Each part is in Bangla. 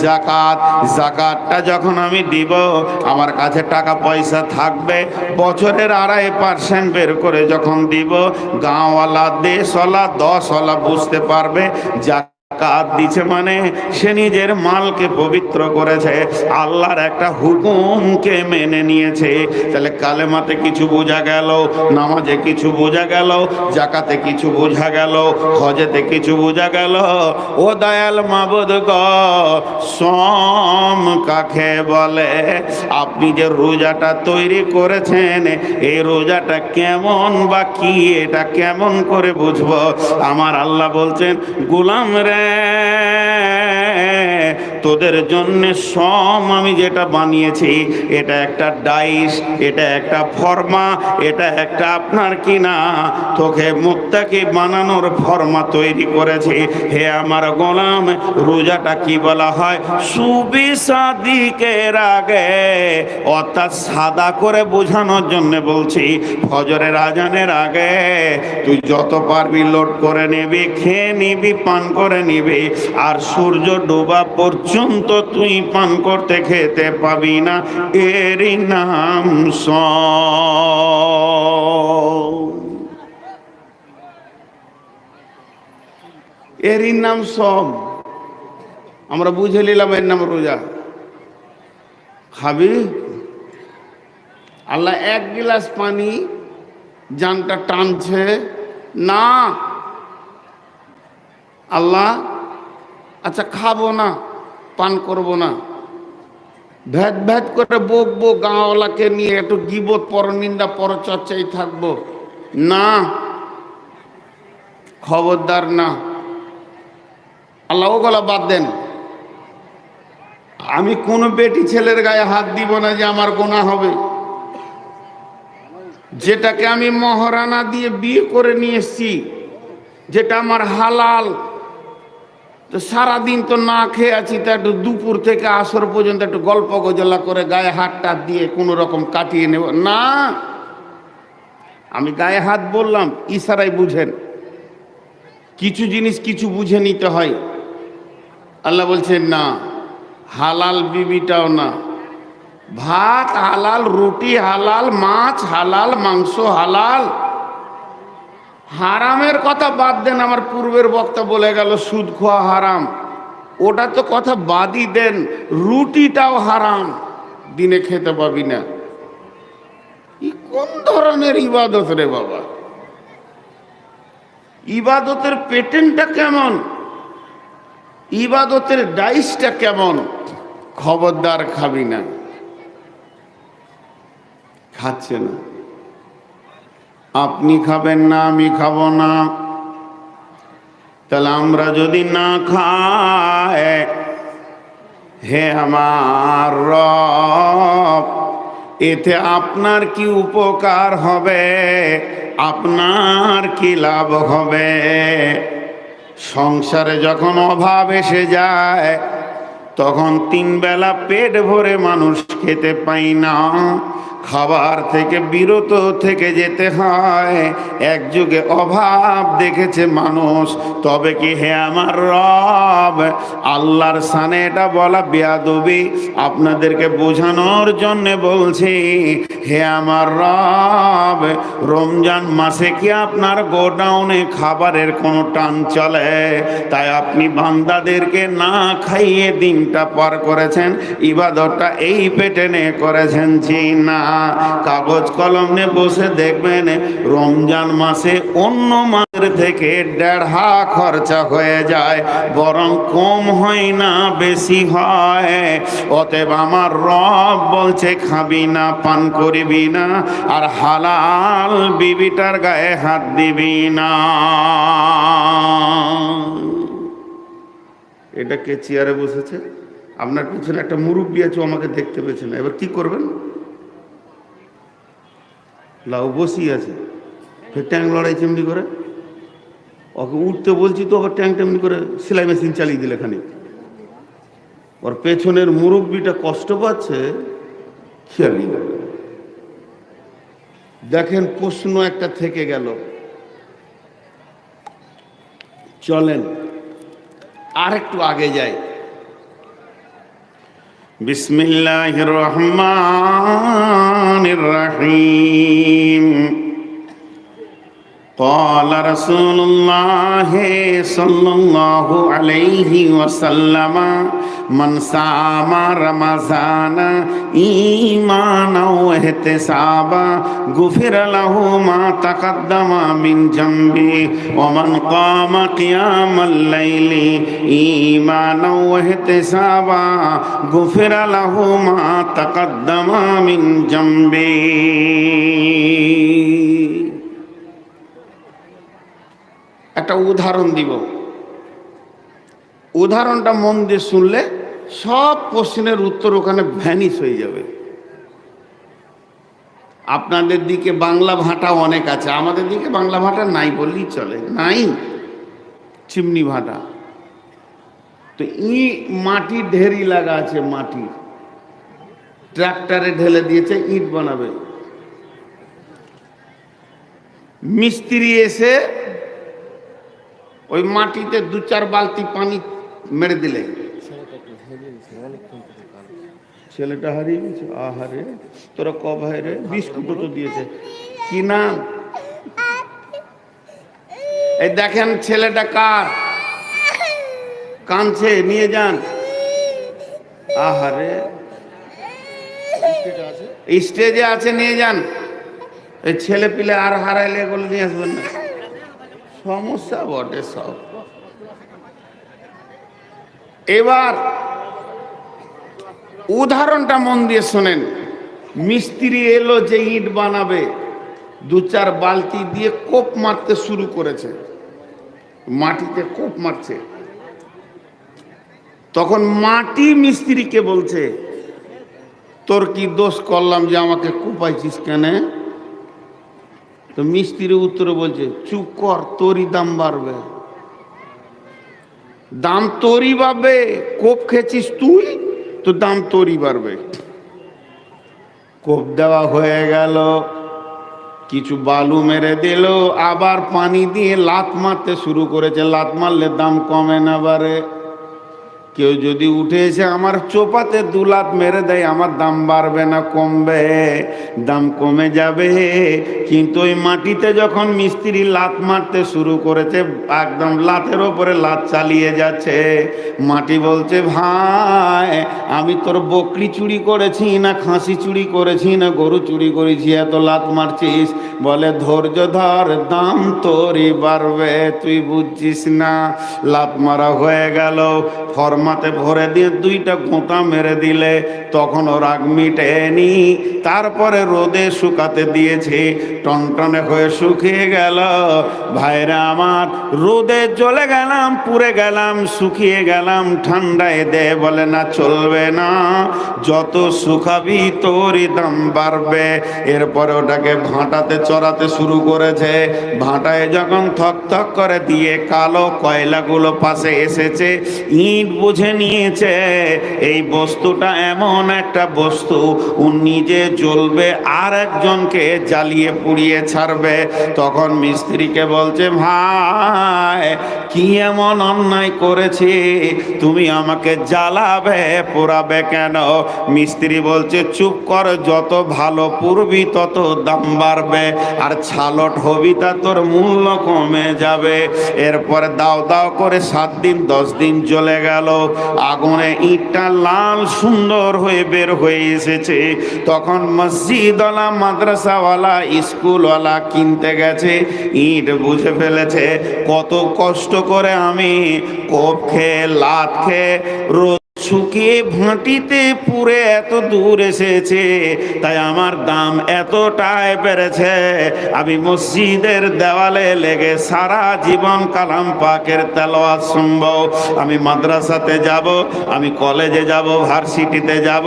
জাকাত, জাকাতটা যখন আমি দিব আমার কাছে টাকা পয়সা থাকবে, বছরের 2.5% বের করে যখন দিব, গাঁওয়ালা, দেশওয়ালা, 10ওয়ালা বুঝতে পারবে জাকাত দিচ্ছে মানে সে নিজের মালকে পবিত্র করেছে, আল্লাহর একটা হুকুমকে মেনে নিয়েছে। তাহলে কালেমাতে কিছু বোঝা গেল, নামাজে কিছু বোঝা গেল, জাকাতে কিছু বোঝা গেল, হজেতে কিছু বোঝা গেল। ও দয়াল মাবুদ গো, সম কাকে বলে? আপনি যে রোজাটা তৈরি করেছেন, এই রোজাটা কেমন বা কি, এটা কেমন করে বুঝবো? আমার আল্লাহ বলছেন, গোলাম রে, তোদের জন্য সম আমি যেটা বানিয়েছি, এটা একটা ডাইস, এটা একটা ফর্মা, এটা একটা আপনার কিনা তোকে মুত্তাকি বানানোর ফর্মা তৈরি করেছি। হে আমার গোলাম, রোজাটা কি বলা হয়? সুবিসাদিকের আগে, অর্থাৎ সাদা করে বোঝানোর জন্য বলছি, ফজরের আজানের আগে তুই যত পারবি লোড করে নিবি, খেয়ে নিবি, পান করে নিবি, আর সূর্য ডোবা পর্যন্ত তুই পান করতে খেতে পাবি না। এরই নাম সম, এরই নাম সম। আমরা বুঝে নিলাম এর নাম রোজা। খাবি? আল্লাহ 1 গিলাস পানি জানটা টানছে না, আল্লাহ আচ্ছা খাবো না, পান করব না, ভেদ ভেদ করে বকবো, গাঁওয়ালাকে নিয়ে একটু গিবত, পরনিন্দা, পরচর্চায় থাকবো না, খবরদার না। আল্লাহ ওগুলা বাদ দেন। আমি কোন বেটি ছেলের গায়ে হাত দিব না যে আমার গুনাহ হবে। যেটাকে আমি মহারানা দিয়ে বিয়ে করে নিয়ে এসছি, যেটা আমার হালাল, তো সারাদিন তো না খেয়ে আছি, তা একটু দুপুর থেকে আসর পর্যন্ত একটু গল্প গজলা করে গায়ে হাতটা দিয়ে কোনো রকম কাটিয়ে নেব না। আমি গায়ে হাত বললাম, ইশারায় বুঝেন। কিছু জিনিস কিছু বুঝে নিতে হয়। আল্লাহ বলছেন না, হালাল বিবিটাও না, ভাত হালাল, রুটি হালাল, মাছ হালাল, মাংস হালাল। হারামের কথা বাদ দেন, আমার পূর্বের বক্তা বলে গেল সুদ খাওয়া হারাম, ওটা তো কথা বাদই দেন, রুটিটাও হারাম, দিনে খেতে পাবি না। কোন ধরনের ইবাদত রে বাবা? ইবাদতের প্যাটার্নটা কেমন, ইবাদতের ডাইসটা কেমন? খবরদার খাবি না। খাচ্ছে না, আপনি খাবেন না, আমি খাবো না। তাহলে আমরা যদি না খাই, হে আমার রব, এতে আপনার কি উপকার হবে, আপনার কি লাভ হবে? সংসারে যখন অভাব এসে যায়, তখন 3 বেলা পেট ভরে মানুষ খেতে পাই না, খাবার থেকে বিরত থেকে যেতে হয়। এক যুগে অভাব দেখেছে মানুষ, তবে কি হে আমার রব, আল্লাহর সানে এটা বলা বেয়াদবি, আপনাদেরকে বোঝানোর জন্য বলছি। হে আমার রব, রমজান মাসে কি আপনার গোডাউনে খাবারের কোনো টান চলে? তাই আপনি বান্দাদেরকে না খাইয়ে দিনটা পার করেছেন, ইবাদতটা এই প্যাটার্নে করেছেন জি না? কাগজ কলম নিয়ে বসে দেখবেন, রমজান মাসে অন্য মাসের থেকে 1.5 খরচা হয়ে যায়, বরং কম হয় না, বেশি হয়। অতএব আমার রব বলছে, খাবি না, পান করবি না, আর হালাল বিবিটার গায়ে হাত দিবি না। এটা কে চেয়ারে বসেছে? আপনার পিছনে একটা মুরব্বী আছে, আমাকে দেখতে পেয়েছে না, এবার কি করবেন? লাউ বসি আছে, ফের ট্যাং লড়াই চেমনি করে, ওকে উঠতে বলছি তো আবার ট্যাং টেমনি করে সেলাই মেশিন চালিয়ে দিলে খানি। ওর পেছনের মুরব্বীটা কষ্ট পাচ্ছে, খেয়ালই না। দেখেন, প্রশ্ন একটা থেকে গেল, চলেন আর একটু আগে যাই। বিসমিল্লাহির রহমানির রহিম। قال رسول الله صلى الله عليه وسلم من صام رمضان إيمانا واحتسابا غفر له ما تقدم من ذنبه ومن قام قيام الليل إيمانا واحتسابا غفر له ما تقدم من ذنبه। একটা উদাহরণ দিব, উদাহরণটা মন দিয়ে শুনলে সব প্রশ্নের উত্তর ওখানে ভ্যানিশ হয়ে যাবে। আপনাদের দিকে বাংলা ভাষা অনেক আছে, আমাদের দিকে বাংলা ভাষা নাই বললেই চলে, নাই চিমনি ভাটা। তো মাটি ঢেরি লাগা আছে, মাটি ট্রাক্টরে ঢেলে দিয়েছে, ইট বানাবে। মিস্ত্রি এসে ওই মাটিতে 2-4 বালতি পানি মেরে দিলে, ছেলেটা হারিয়ে গেছে। আহারে, তোরা ক ভাই রে? বিস্কুটও তো দিয়েছে। কি নাম? এই দেখেন ছেলেটা কার? কাঁদছে, নিয়ে যান। আহারে, স্টেজে আছে, নিয়ে যান। এই ছেলে পিলে আর হারাইলে এগুলো নিয়ে আসবেন না, সমস্যা বটে সব। এবার উদাহরণটা মন দিয়ে শোনেন। মিস্ত্রি এলো যে ইট বানাবে, 2-4 বালতি দিয়ে কোপ মারতে শুরু করেছে, মাটিতে কোপ মারছে। তখন মাটি মিস্ত্রিকে বলছে, তোর কি দোষ করলাম যে আমাকে কোপাইছিস কেন? তো মিস্ত্রি উত্তরে বলছে, চুপ কর, তোরই দাম বাড়বে। দাম তোরই বাড়বে, কোপ খেয়েছিস তুই, তো দাম তোরই বাড়বে। কোপ দেওয়া হয়ে গেল, কিছু বালু মেরে দিল, আবার পানি দিয়ে লাত মারতে শুরু করেছে। লাত মারলে দাম কমে না বাড়ে? কেউ যদি উঠে এসে আমার চোপাতে 2 লাত মেরে দেয়, আমার দাম বাড়বে না কমবে? দাম কমে যাবে। কিন্তু ওই মাটিতে যখন মিস্ত্রি লাত মারতে শুরু করেছে, একদম লাতের ওপরে লাত চালিয়ে যাচ্ছে, মাটি বলছে, ভাই আমি তোর বকরি চুরি করেছি না খাসি চুরি করেছি না গরু চুরি করেছি, এত লাত মারছিস? বলে, ধৈর্য ধর, দাম তোরই বাড়বে, তুই বুঝছিস না। লাত মারা হয়ে গেল, ফরমাতে ভরে দিয়ে 2টা গোঁতা মেরে দিলে, তখন ওর রাগ মিটেনি। তারপরে রোদে শুকাতে দিয়েছে, টনটনে হয়ে শুকিয়ে গেল। ভাইরা আমার, রোদে জ্বলে গেলাম, পুড়ে গেলাম, শুকিয়ে গেলাম, ঠান্ডায় দে। বলে না, চলবে না, যত শুকাবি তোরই দাম বাড়বে। এরপরে ওটাকে ভাঁটাতে চড়াতে শুরু করেছে। ভাঁটায় যখন থক থক করে দিয়ে কালো কয়লাগুলো পাশে এসেছে, ইট বুঝে নিয়েছে এই বস্তুটা এমন একটা বস্তু, ও নিজে জ্বলবে আর একজনকে জ্বালিয়ে পুড়িয়ে ছাড়বে। তখন মিস্ত্রিকে বলছে, ভাই কি এমন অন্যায় করেছি, তুমি আমাকে জ্বালাবে পোড়াবে কেন? মিস্ত্রি বলছে, চুপ কর, যত ভালো পুড়বি তত দাম বাড়বে, আর ছালট হবি তা তোর মূল্য কমে যাবে। এরপরে দাও দাও করে 7 দিন 10 দিন চলে গেল। আগুনে ইটটা লাল সুন্দর হয়ে বের হয়ে এসেছে। তখন মসজিদওয়ালা, মাদ্রাসাওয়ালা, স্কুলওয়ালা কিনতে গেছে, ইট বুঝে ফেলেছে কত কষ্ট করে আমি কোপ খেয়ে লাত খেয়ে রোদ শুকিয়ে ভাঁটিতে পুরে এত দূর এসেছে, তাই আমার দাম এতটাই বেড়েছে। আমি মসজিদের দেওয়ালে লেগে সারা জীবন কালাম পাকের তেলাওয়াত শুনবো, আমি মাদ্রাসাতে যাব, আমি কলেজে যাব, ভার্সিটিতে যাব,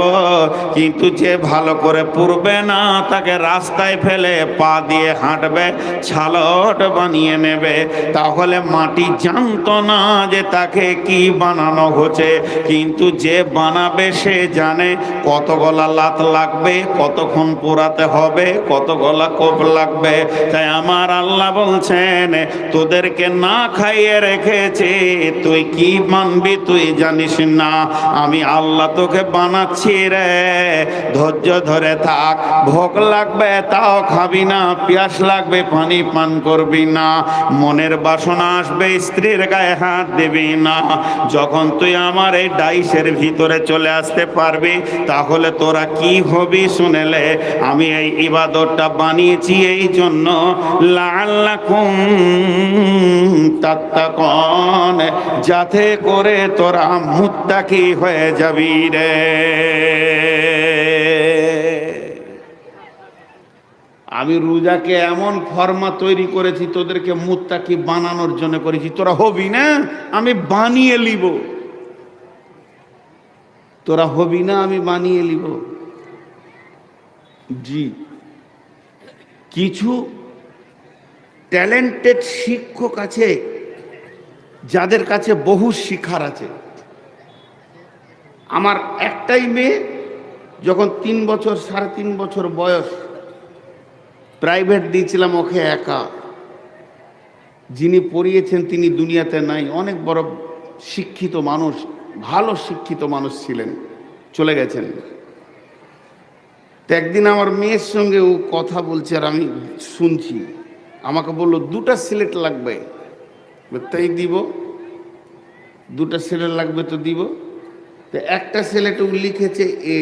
কিন্তু যে ভালো করে পড়বে না তাকে রাস্তায় ফেলে পা দিয়ে হাঁটবে, ছালট বানিয়ে নেবে। তাহলে মাটি জানতো না যে তাকে কি বানানো হচ্ছে। কিন্তু যে বানাবে সে জানে কত গলা লাত লাগবে, কতক্ষণ পোড়াতে হবে, কত গলা কোপ লাগবে। তাই আমার আল্লাহ বলছেন তোদেরকে না খাইয়ে রেখেছে, তুই কি মানবি তুই জানিস না। আমি আল্লাহ তোকে বানাচ্ছি রে, ধৈর্য ধরে থাক। ভোগ লাগবে তাও খাবি না, পিয়াস লাগবে পানি পান করবি না, মনের বাসনা আসবে স্ত্রীর গায়ে হাত দিবি না। যখন তুই আমার এই ডাইসের ভিতরে চলে আসতে পারবি তাহলে তোরা কি হবি শুনেলে। আমি এই ইবাদতটা বানিয়েছি এই জন্য লাআল্লাকুম তাত্তাকুন, যাতে করে তোরা মুত্তাকি হয়ে যাবি রে। আমি রোজাকে এমন ফরমা তৈরি করেছি তোদেরকে মুত্তাকি বানানোর জন্য করেছি। তোরা হবি না, আমি বানিয়ে লিব। তোরা হবি না, আমি বানিয়ে লিব। জি, কিছু ট্যালেন্টেড শিক্ষক আছে যাদের কাছে বহু শিখার আছে। আমার একটাই মেয়ে যখন 3 বছর 3.5 বছর বয়স, প্রাইভেট দিয়েছিলাম ওকে একা। যিনি পড়িয়েছেন তিনি দুনিয়াতে নাই, অনেক বড় শিক্ষিত মানুষ, ভালো শিক্ষিত মানুষ ছিলেন, চলে গেছেন। তো একদিন আমার মেয়ের সঙ্গে ও কথা বলছে আর আমি শুনছি। আমাকে বললো 2টা সিলেট লাগবে, তাই দিব। 2টা সিলেট লাগবে তো দিব। তো একটা সিলেট ও লিখেছে এ।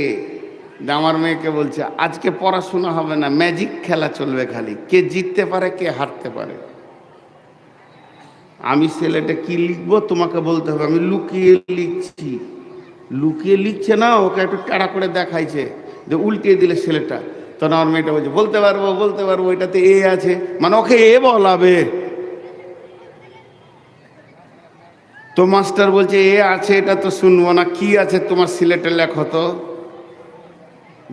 আমার মেয়েকে বলছে আজকে পড়াশোনা হবে না, ম্যাজিক খেলা চলবে, খালি কে জিততে পারে কে হারতে পারে। আমি সিলেটে কি লিখবো তোমাকে বলতে হবে। আমি লুকিয়ে লিখছি। লুকিয়ে লিখছে না, ওকে একটু টাড়া করে দেখাইছে যে উল্টিয়ে দিলে ছেলেটা। তখন আমার মেয়েটা বলছে বলতে পারবো বলতে পারবো, এটাতে এ আছে, মানে ওকে এ বলাবে। তো মাস্টার বলছে এ আছে, এটা তো শুনবো না, কি আছে তোমার সিলেটে লেখো তো।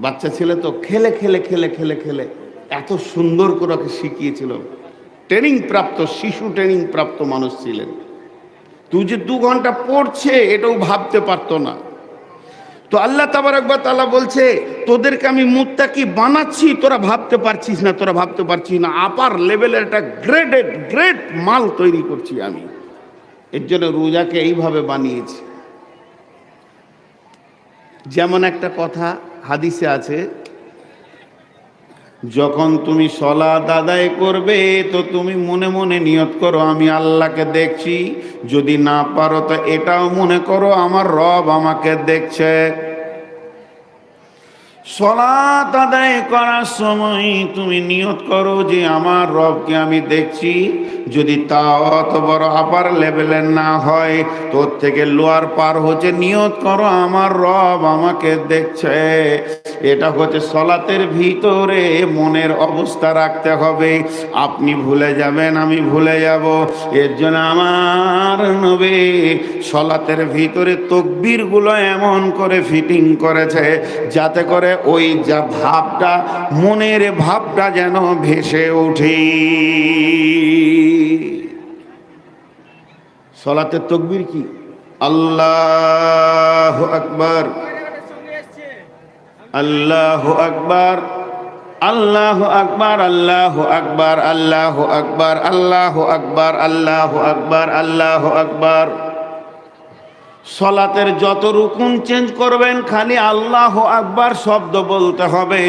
বাচ্চা ছেলে তো খেলে খেলে খেলে খেলে খেলে এত সুন্দর করে ওকে শিখিয়েছিল। ট্রেনিং প্রাপ্ত শিশু, ট্রেনিং প্রাপ্ত মানুষ ছিলেন। তুই যে 2 ঘন্টা পড়ছে এটাও ভাবতে পারতো না। তো আল্লাহ তাবারক ওয়া তাআলা বলছে তোদেরকে আমি মুত্তাকি বানাচ্ছি, তোরা ভাবতে পারছিস না, তোরা ভাবতে পারছিস না। আপার লেভেলের একটা গ্রেট মাল তৈরি করছি আমি। এর জন্য রোজাকে এইভাবে বানিয়েছি। যেমন একটা কথা হাদিসে আছে, যখন তুমি সালাত আদায় করবে তো তুমি মনে মনে নিয়ত করো আমি আল্লাহকে দেখছি। যদি না পারো তো এটাও মনে করো আমার রব আমাকে দেখছে। সালাত আদায় করার সময় তুমি নিয়ত করো যে আমার রবকে আমি দেখছি। যদি তা অত বড় আপার লেভেলের না হয়, তোর থেকে লোয়ার পার হচ্ছে, নিয়ত করো আমার রব আমাকে দেখছে। এটা হচ্ছে সালাতের ভিতরে মনের অবস্থা রাখতে হবে। আপনি ভুলে যাবেন, আমি ভুলে যাব। এর জন্য আমার নবী সালাতের ভিতরে তাকবীরগুলো এমন করে ফিটিং করেছে যাতে করে ওই যা ভাবটা, মনের ভাবটা যেন ভেসে ওঠে। সালাতের তাকবীর কি? আল্লাহু আকবার, আল্লাহু আকবার, আল্লাহু আকবার, আল্লাহু আকবার, আল্লাহু আকবার, আল্লাহু আকবার, আল্লাহু আকবার, আল্লাহু আকবার। সালাতের যত রুকুন চেঞ্জ করবেন খালি আল্লাহু আকবার শব্দ বলতে হবে,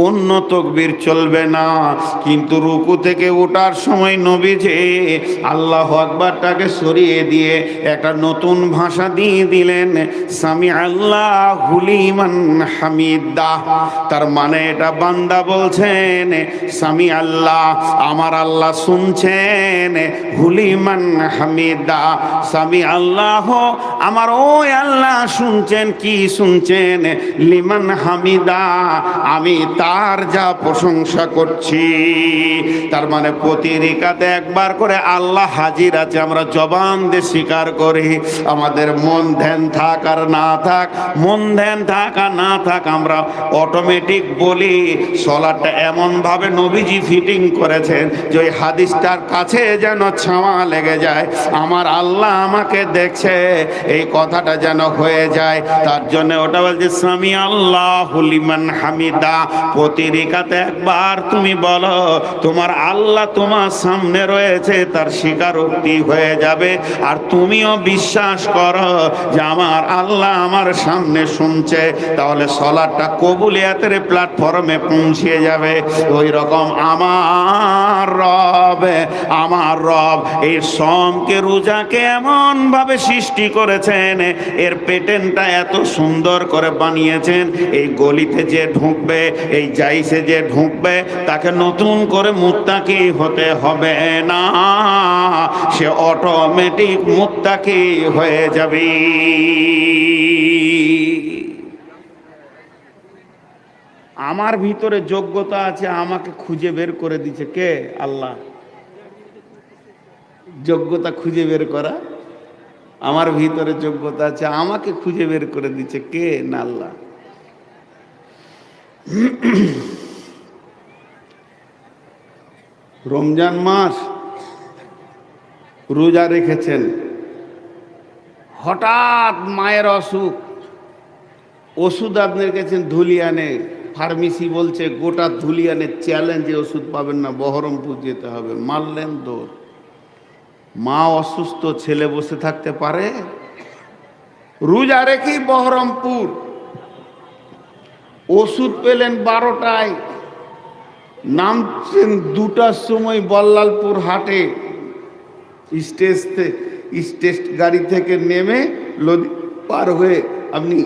অন্য তাকবীর চলবে না। কিন্তু রুকু থেকে ওঠার সময় নবীজি আল্লাহু আকবারটাকে সরিয়ে দিয়ে একটা নতুন ভাষা দিয়ে দিলেন, সামি আল্লাহু লিমান হামিদা। তার মানে এটা বান্দা বলছেন সামি আল্লাহ, আমার আল্লাহ শুনছেন, হুলিমান হামিদা, সামি আল্লাহ, আমার ওই আল্লাহ শুনছেন। কি শুনছেন? লিমান হামিদা, আমি তার যা প্রশংসা করছি। তার মানে প্রতি রিকাতে একবার করে আল্লাহ হাজির আছে, আমরা জবান দিয়ে স্বীকার করি। আমাদের মন ধ্যান থাক আর না থাক, মন ধ্যান থাক আর না থাক, আমরা অটোমেটিক বলি। সলাটটা এমন ভাবে নবীজি ফিটিং করেছেন যে ওই হাদিসটার কাছে যেন ছাওয়া লেগে যায়, আমার আল্লাহ আমাকে দেখছে। এই কথাটা যেন হয়ে যায়। তার জন্য ওটা বলছে সামি আল্লাহু লিমান হামিদা। প্রতি রিকাতে একবার তুমি বলো তোমার আল্লাহ তোমার সামনে রয়েছে, তার স্বীকারোক্তি হয়ে যাবে। আর তুমিও বিশ্বাস করো যে আমার আল্লাহ আমার সামনে শুনছে, তাহলে সালাতটা কবুলিয়াতের প্ল্যাটফর্মে পৌঁছে যাবে। ওই রকম আমার রব এই সমকে রোজাকে এমন ভাবে সৃষ্টি করেছেন, এর পেটেনটা এত সুন্দর করে বানিয়েছেন, এই গলিতে যে ঢুকবে, এই জাইসে যে ঢুকবে, তাকে নতুন করে মুত্তাকি হতে হবে না, সে অটোমেটিক মুত্তাকি হয়ে যাবে। আমার ভিতরে যোগ্যতা আছে, আমাকে খুঁজে বের করে দিচ্ছে কে? আল্লাহ। যোগ্যতা খুঁজে বের করা, আমার ভিতরে যোগ্যতা আছে, আমাকে খুঁজে বের করে দিচ্ছে কে? না আল্লাহ। রমজান মাস রোজা রেখেছেন, হঠাৎ মায়ের অসুখ, ওষুধ আপনার গেছেন ধুলিয়ানে, ফার্মেসি বলছে গোটা ধুলিয়ানের চ্যালেঞ্জে ওষুধ পাবেন না, বহরমপুর যেতে হবে। মারলেন দৌড়। মা অসুস্থ, ছেলে বসে থাকতে পারে? রোজা রেখেই বহরমপুর, ওষুধ পেলেন 12টায়, নামছেন 2টার সময় বল্লালপুর হাটে, স্টেজ গাড়ি থেকে নেমে নদী পার হয়ে আপনি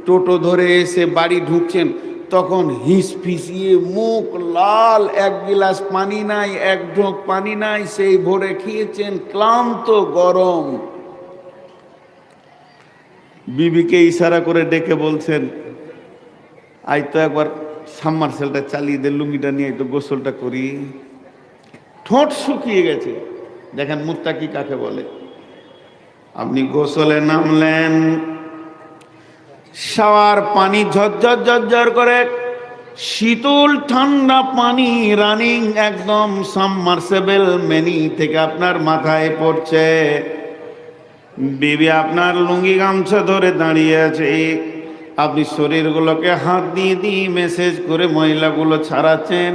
টোটো ধরে এসে বাড়ি ঢুকছেন, তখন হিস ফিসিয়ে মুখ লাল, এক গিলাস পানি নাই, এক ঢোক পানি নাই, সেই ভোরে খেয়েছেন, ক্লান্ত, গরম। বিবিকে ইশারা করে ডেকে বলছেন আজ তো একবার সাবমার্সেলটা চালিয়ে দে, লুঙ্গিটা নিয়ে তো গোসলটা করি। ঠোঁট শুকিয়ে গেছে। দেখেন মুত্তাকি কাকে বলে। আপনি গোসলে নামলেন, শাওয়ার পানি ঝরঝর ঝরঝর করে, শীতল ঠান্ডা পানি রানিং একদম সাবমার্সেবল মেনি থেকে আপনার মাথায় পড়ছে। বিবি আপনার লুঙ্গি গামছা ধরে দাঁড়িয়ে আছে, আপনি শরীরগুলোকে হাত দিয়ে দিয়ে মেসেজ করে মহিলাগুলো ছাড়াচ্ছেন,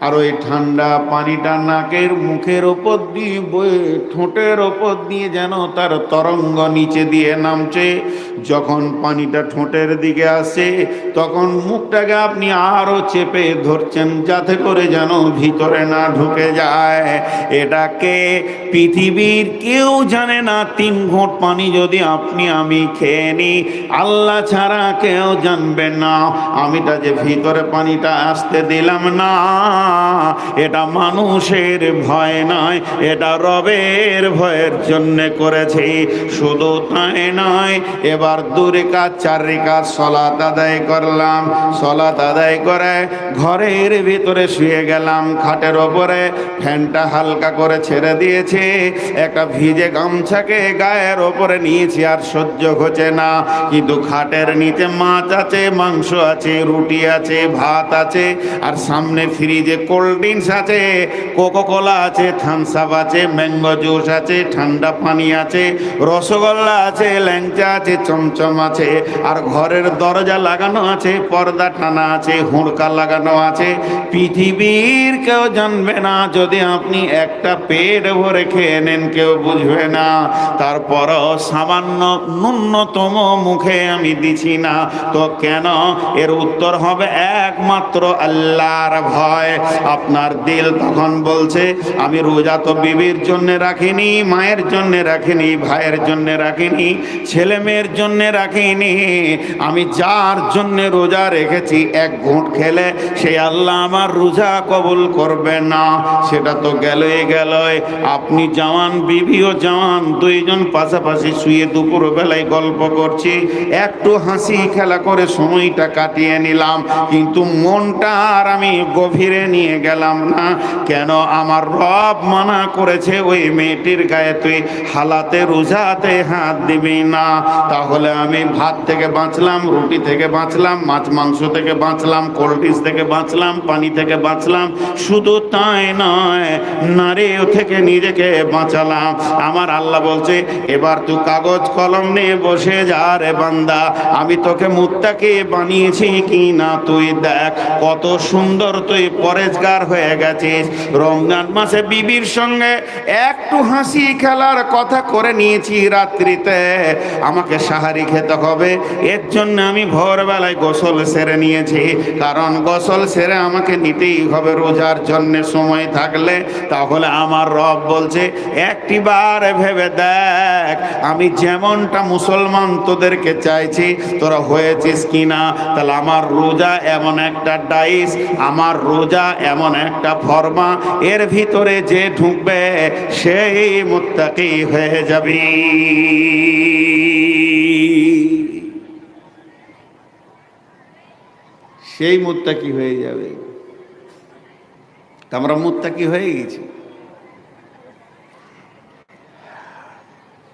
আর ওই ঠান্ডা পানিটা নাকের মুখের ওপর দিয়ে বয়ে ঠোঁটের ওপর দিয়ে যেন তার তরঙ্গ নিচে দিয়ে নামছে। যখন পানিটা ঠোঁটের দিকে আসে, তখন মুখটাকে আপনি আরো চেপে ধরছেন যাতে করে যেন ভিতরে না ঢুকে যায়। এটাকে পৃথিবীর কেউ জানে না। 3 ঘোঁট পানি যদি আপনি আমি খেয়ে নিই, আল্লাহ ছাড়া কেউ জানবে না। আমিটা যে ভিতরে পানিটা আসতে দিলাম না, এটা মানুষের ভয় নয়, এটা রবের ভয়ের জন্য করেছি। শুধু তাই নয়, এবার 2 রিকাত 4 রিকাত সালাত আদায় করলাম। সালাত আদায় করে ঘরের ভিতরে শুয়ে গেলাম, খাটের ওপরে ফ্যানটা হালকা করে ছেড়ে দিয়েছি, একটা ভিজে গামছাকে গায়ের ওপরে নিয়েছি, আর সহ্য হচ্ছে না। কিন্তু খাটের নিচে মাছ আছে, মাংস আছে, রুটি আছে, ভাত আছে, আর সামনে ফ্রিজে কোল্ড ড্রিঙ্কস আছে, কোকোকোলা আছে, থামস আপ আছে, ম্যাঙ্গো জুস আছে, ঠান্ডা পানি আছে, রসগোল্লা আছে, ল্যাংচা আছে, চমচম আছে, আর ঘরের দরজা লাগানো আছে, পর্দা টানা আছে, হুড়কা লাগানো আছে। পৃথিবীর কেউ জানবে না, যদি আপনি একটা পেট ভরে খেয়ে নেন কেউ বুঝবে না। তারপরও সামান্য ন্যূনতম মুখে আমি দিছি না, তো কেন? এর উত্তর হবে একমাত্র আল্লাহর ভয়। আপনার দিল তখন বলছে আমি রোজা তো বিবির জন্য রাখিনি, মায়ের জন্য রাখিনি, ভাইয়ের জন্য রাখিনি, ছেলে মেয়ের জন্য রাখিনি, আমি যার জন্য রোজা রেখেছি 1 ঘুঁট খেলে সেই আল্লাহ আমার রোজা কবুল করবে না। সেটা তো গেলই গেল। আপনি জওয়ান, বিবিও জওয়ান, 2 জন পাশাপাশি শুয়ে দুপুর বেলায় গল্প করছি, একটু হাসি খেলা করে সময়টা কাটিয়ে নিলাম, কিন্তু মনটা আর আমি গভীরে নিয়ে গেলাম না। কেন? আমার রব মানা করেছে ওই মেয়েটির গায়ে তুই হালাতে রোজাতে হাত দিবি না। তাহলে আমি ভাত থেকে বাঁচলাম, রুটি থেকে বাঁচলাম, মাছ মাংস থেকে বাঁচলাম, কোল্ড ড্রিঙ্কস থেকে বাঁচলাম, পানি থেকে বাঁচলাম। শুধু তাই নয়, নারীও থেকে নিজেকে বাঁচালাম। আমার আল্লাহ বলছে এবার তুই কাগজ কলম নিয়ে বসে যা রে বান্দা, আমি তোকে মুত্তাকি বানিয়েছি কি না তুই দেখ। কত সুন্দর তুই পরেজগার হয়ে গেছিস। রমজান মাসে বিবির সঙ্গে একটু হাসি খেলার কথা করে নিয়েছি রাত্রিতে, আমাকে সাহারি খেতে হবে, এর জন্য আমি ভোরবেলায় গোসল সেরে নিয়েছি। কারণ গোসল সেরে আমাকে নিতেই হবে রোজার জন্য সময় থাকলে। তাহলে আমার রব বলছে একটিবার ভেবে দেখ, আমি যেমনটা মুসলমান তোদেরকে চাইছি তোরা হয়েছিস কিনা। তাহলে আমার রোজা এমন একটা ডাইস, আমার রোজা এমন একটা ফরমা, এর ভিতরে যে ঢুকবে সেই মুত্তাকি হয়ে যাবে। সেই মুত্তাকি হয়ে যাবে। আমরা মুত্তাকি হয়ে গেছি।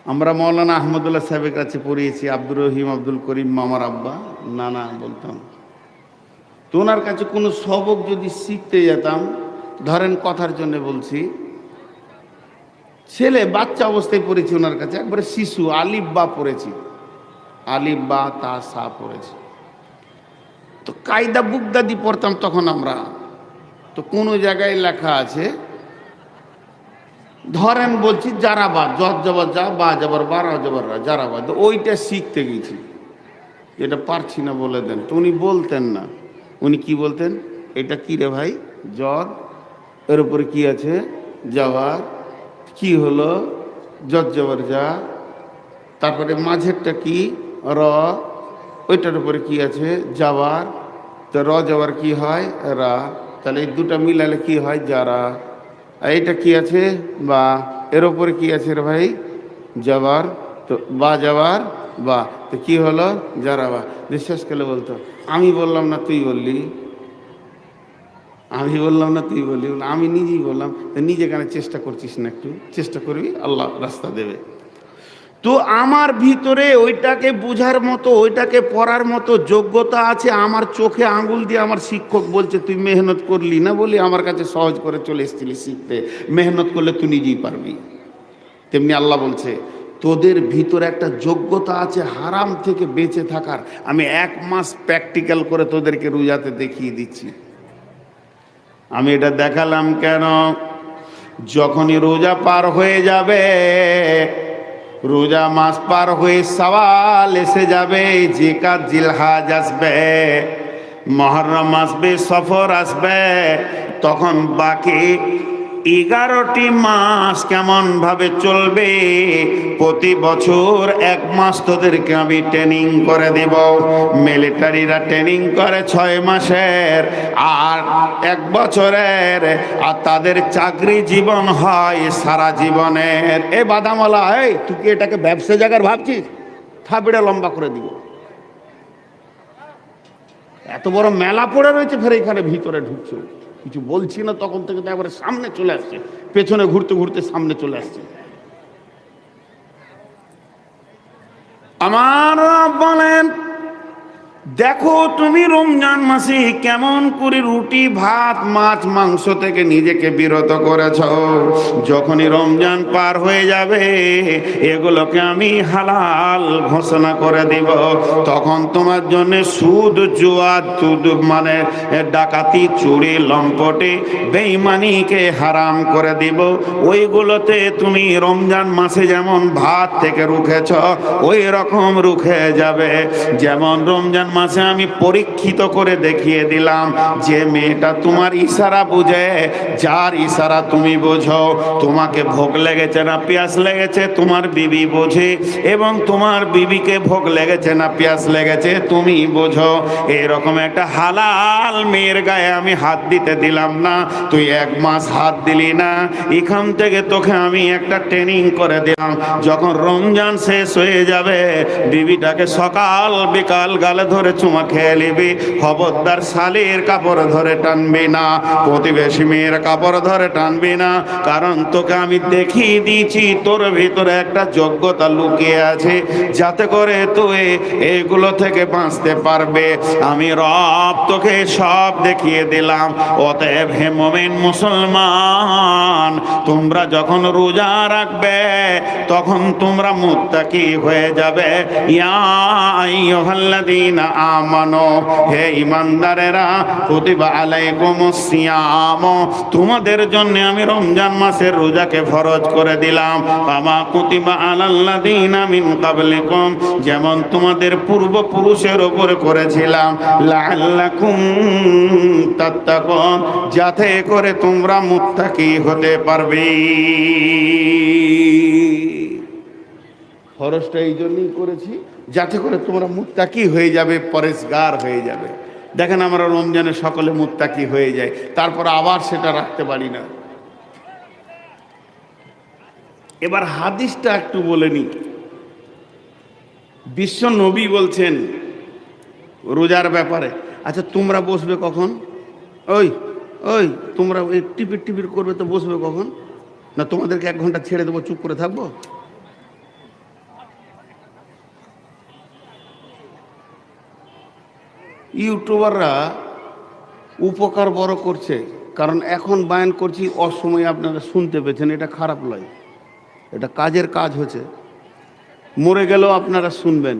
আমরা মৌলানা আহমদুল্লাহ সাহেবের কাছে পড়িয়েছি, আব্দুর রহিম আব্দুল করিম মামার আব্বা নানা বলতাম। তো ওনার কাছে কোনো সবক যদি শিখতে যেতাম, ধরেন কথার জন্য বলছি, ছেলে বাচ্চা অবস্থায় পড়েছি ওনার কাছে, একবারে শিশু, আলিফ বা পড়েছি, আলিফ বা তা সা পড়েছি। তো কায়দা বুগদাদি পড়তাম তখন আমরা। তো কোনো জায়গায় লেখা আছে, ধরেন বলছি জারাবা, জজ জবর যা, বা জবর বা, রা জবর রা, জারাবা। তো ওইটা শিখতে গেছি, এটা পারছি না বলে দেন। তো উনি বলতেন না, উনি কি বলতেন, এটা কি রে ভাই, জজ, এর উপরে কি আছে জবর, কি হলো জজ জবর যা, তারপরে মাঝেরটা কি র, ওইটার উপরে কি আছে জাবার, তো র জবর কি হয় রা, তাহলে এই দুটা মিলালে কি হয় যারা। এইটা কি আছে বা, এর উপরে কি আছে রে ভাই জবর, তো বা জবর বা, তো কি হলো যারা বা। বিশ্বাস করলে বলতো আমি বললাম না তুই বললি, আমি বললাম না তুই বললি, আমি নিজেই বললাম। তো নিজে কেন চেষ্টা করছিস না? একটু চেষ্টা করবি, আল্লাহ রাস্তা দেবে। তো আমার ভিতরে ওইটাকে বুঝার মতো, ওইটাকে পড়ার মতো যোগ্যতা আছে। আমার চোখে আঙ্গুল দিয়ে আমার শিক্ষক বলছে তুই মেহনত করলি না বলি আমার কাছে সহজ করে চলে এসেছিলি শিখতে। মেহনত করলে তুই নিজেই পারবি। তেমনি আল্লাহ বলছে তোদের ভিতরে একটা যোগ্যতা আছে হারাম থেকে বেঁচে থাকার, আমি 1 মাস প্র্যাকটিক্যাল করে তোদেরকে রোজাতে দেখিয়ে দিচ্ছি। আমি এটা দেখালাম কেন? যখনই রোজা পার হয়ে যাবে, রোজা মাস পার হয়ে সওয়াল এসে যাবে, জিকাত জিলহাজ আসবে, মুহররম আসবে, সফর আসবে, তখন বাকি 11টি মাস কেমন ভাবে চলবে। প্রতি বছর 1 মাস তোদেরকে আমি ট্রেনিং করে দেব। মিলিটারিরা ট্রেনিং করে 6 মাসের আর 1 বছরের, আর তাদের চাকরি জীবন হয় সারা জীবনের। এ বাদামওয়ালা, এই তুই কি এটাকে ব্যবসা জায়গার ভাবছিস? থাপিটা লম্বা করে দিব। এত বড় মেলা পড়ে রয়েছে, ফের এখানে ভিতরে ঢুকছে, কিছু বলছি না তখন থেকে তো একবারে সামনে চলে আসছে, পেছনে ঘুরতে ঘুরতে সামনে চলে আসছে। আমার বলেন দেখো তুমি রমজান মাসে কেমন করে রুটি ভাত মাছ মাংস থেকে নিজেকে বিরত করেছ। যখনই রমজান পার হয়ে যাবে এগুলোকে আমি হালাল ঘোষণা করে দিব। তখন তোমার জন্য সুদ জুয়া মানে ডাকাতি চুরি লম্পটে বেঈমানিকে হারাম করে দিব। ওইগুলোতে তুমি রমজান মাসে যেমন ভাত থেকে রুখেছ ওই রকম রুখে যাবে। যেমন রমজান মাসে আমি পরীক্ষিত করে দেখিয়ে দিলাম যে মেয়েটা তোমার ইশারা বুঝে, যার ইশারা তুমি বোঝো, তোমাকে ভোগ লেগেছে না পিয়াস লেগেছে তোমার বিবি বোঝে, এবং তোমার বিবিকে ভোগ লেগেছে না পিয়াস লেগেছে তুমি বোঝো। এরকম একটা হালাল মেয়ের গায়ে আমি হাত দিতে দিলাম না। তুই 1 মাস হাত দিলি না, এখান থেকে তোকে আমি একটা ট্রেনিং করে দিলাম। যখন রমজান শেষ হয়ে যাবে বিবিটাকে সকাল বিকাল গালে ধরে চুমা খেয়ে নিবি। খবরদার শালীর কাপড় ধরে টানবি না, প্রতিবেশী মেয়ের কাপড় ধরে টানবি না, কারণ তোকে আমি দেখিয়ে দিয়েছি তোর ভিতরে একটা যোগ্যতা লুকিয়ে আছে, যাতে করে তুই এগুলো থেকে বাঁচতে পারবে। আমি রব তোকে সব দেখিয়ে দিলাম। অতএব হে মুমিন মুসলমান, তোমরা যখন রোজা রাখবে তখন তোমরা মুত্তাকি হয়ে যাবে। ইয়া আইয়ুহাল্লাযীনা আমানু, হে ঈমানদারেরা, কুতিবা আলাইকুমুস সিয়াম, তোমাদের জন্য আমি রমজান মাসের রোজাকে ফরজ করে দিলাম। কামা কুতিবা আলাল্লাযীনা মিন ক্বাবলিকুম, যেমন তোমাদের পূর্বপুরুষের উপরে করেছিলাম, লাআল্লাকুম তাত্তাকুন, যাতে করে তোমরা মুত্তাকি হতে পারবে। ফরজটা এই জন্যই করেছি যাতে করে তোমরা মুত্তাকি হয়ে যাবে, পরেজগার হয়ে যাবে। দেখেন আমরা রমজানে সকলে মুত্তাকি হয়ে যায়, তারপর আবার সেটা রাখতে পারি না। এবার হাদিসটা একটু বলে নি। বিশ্ব নবী বলছেন রোজার ব্যাপারে, আচ্ছা তোমরা বসবে কখন? ওই ওই তোমরা ওই টিপির টিপির করবে তো বসবে কখন? না তোমাদেরকে 1 ঘন্টা ছেড়ে দেবো, চুপ করে থাকবো? ইউটিউবাররা উপকার বড় করছে, কারণ এখন বায়ান করছি অসময়ে আপনারা শুনতে পেয়েছেন, এটা খারাপ নয়, এটা কাজের কাজ হচ্ছে। মরে গেলেও আপনারা শুনবেন,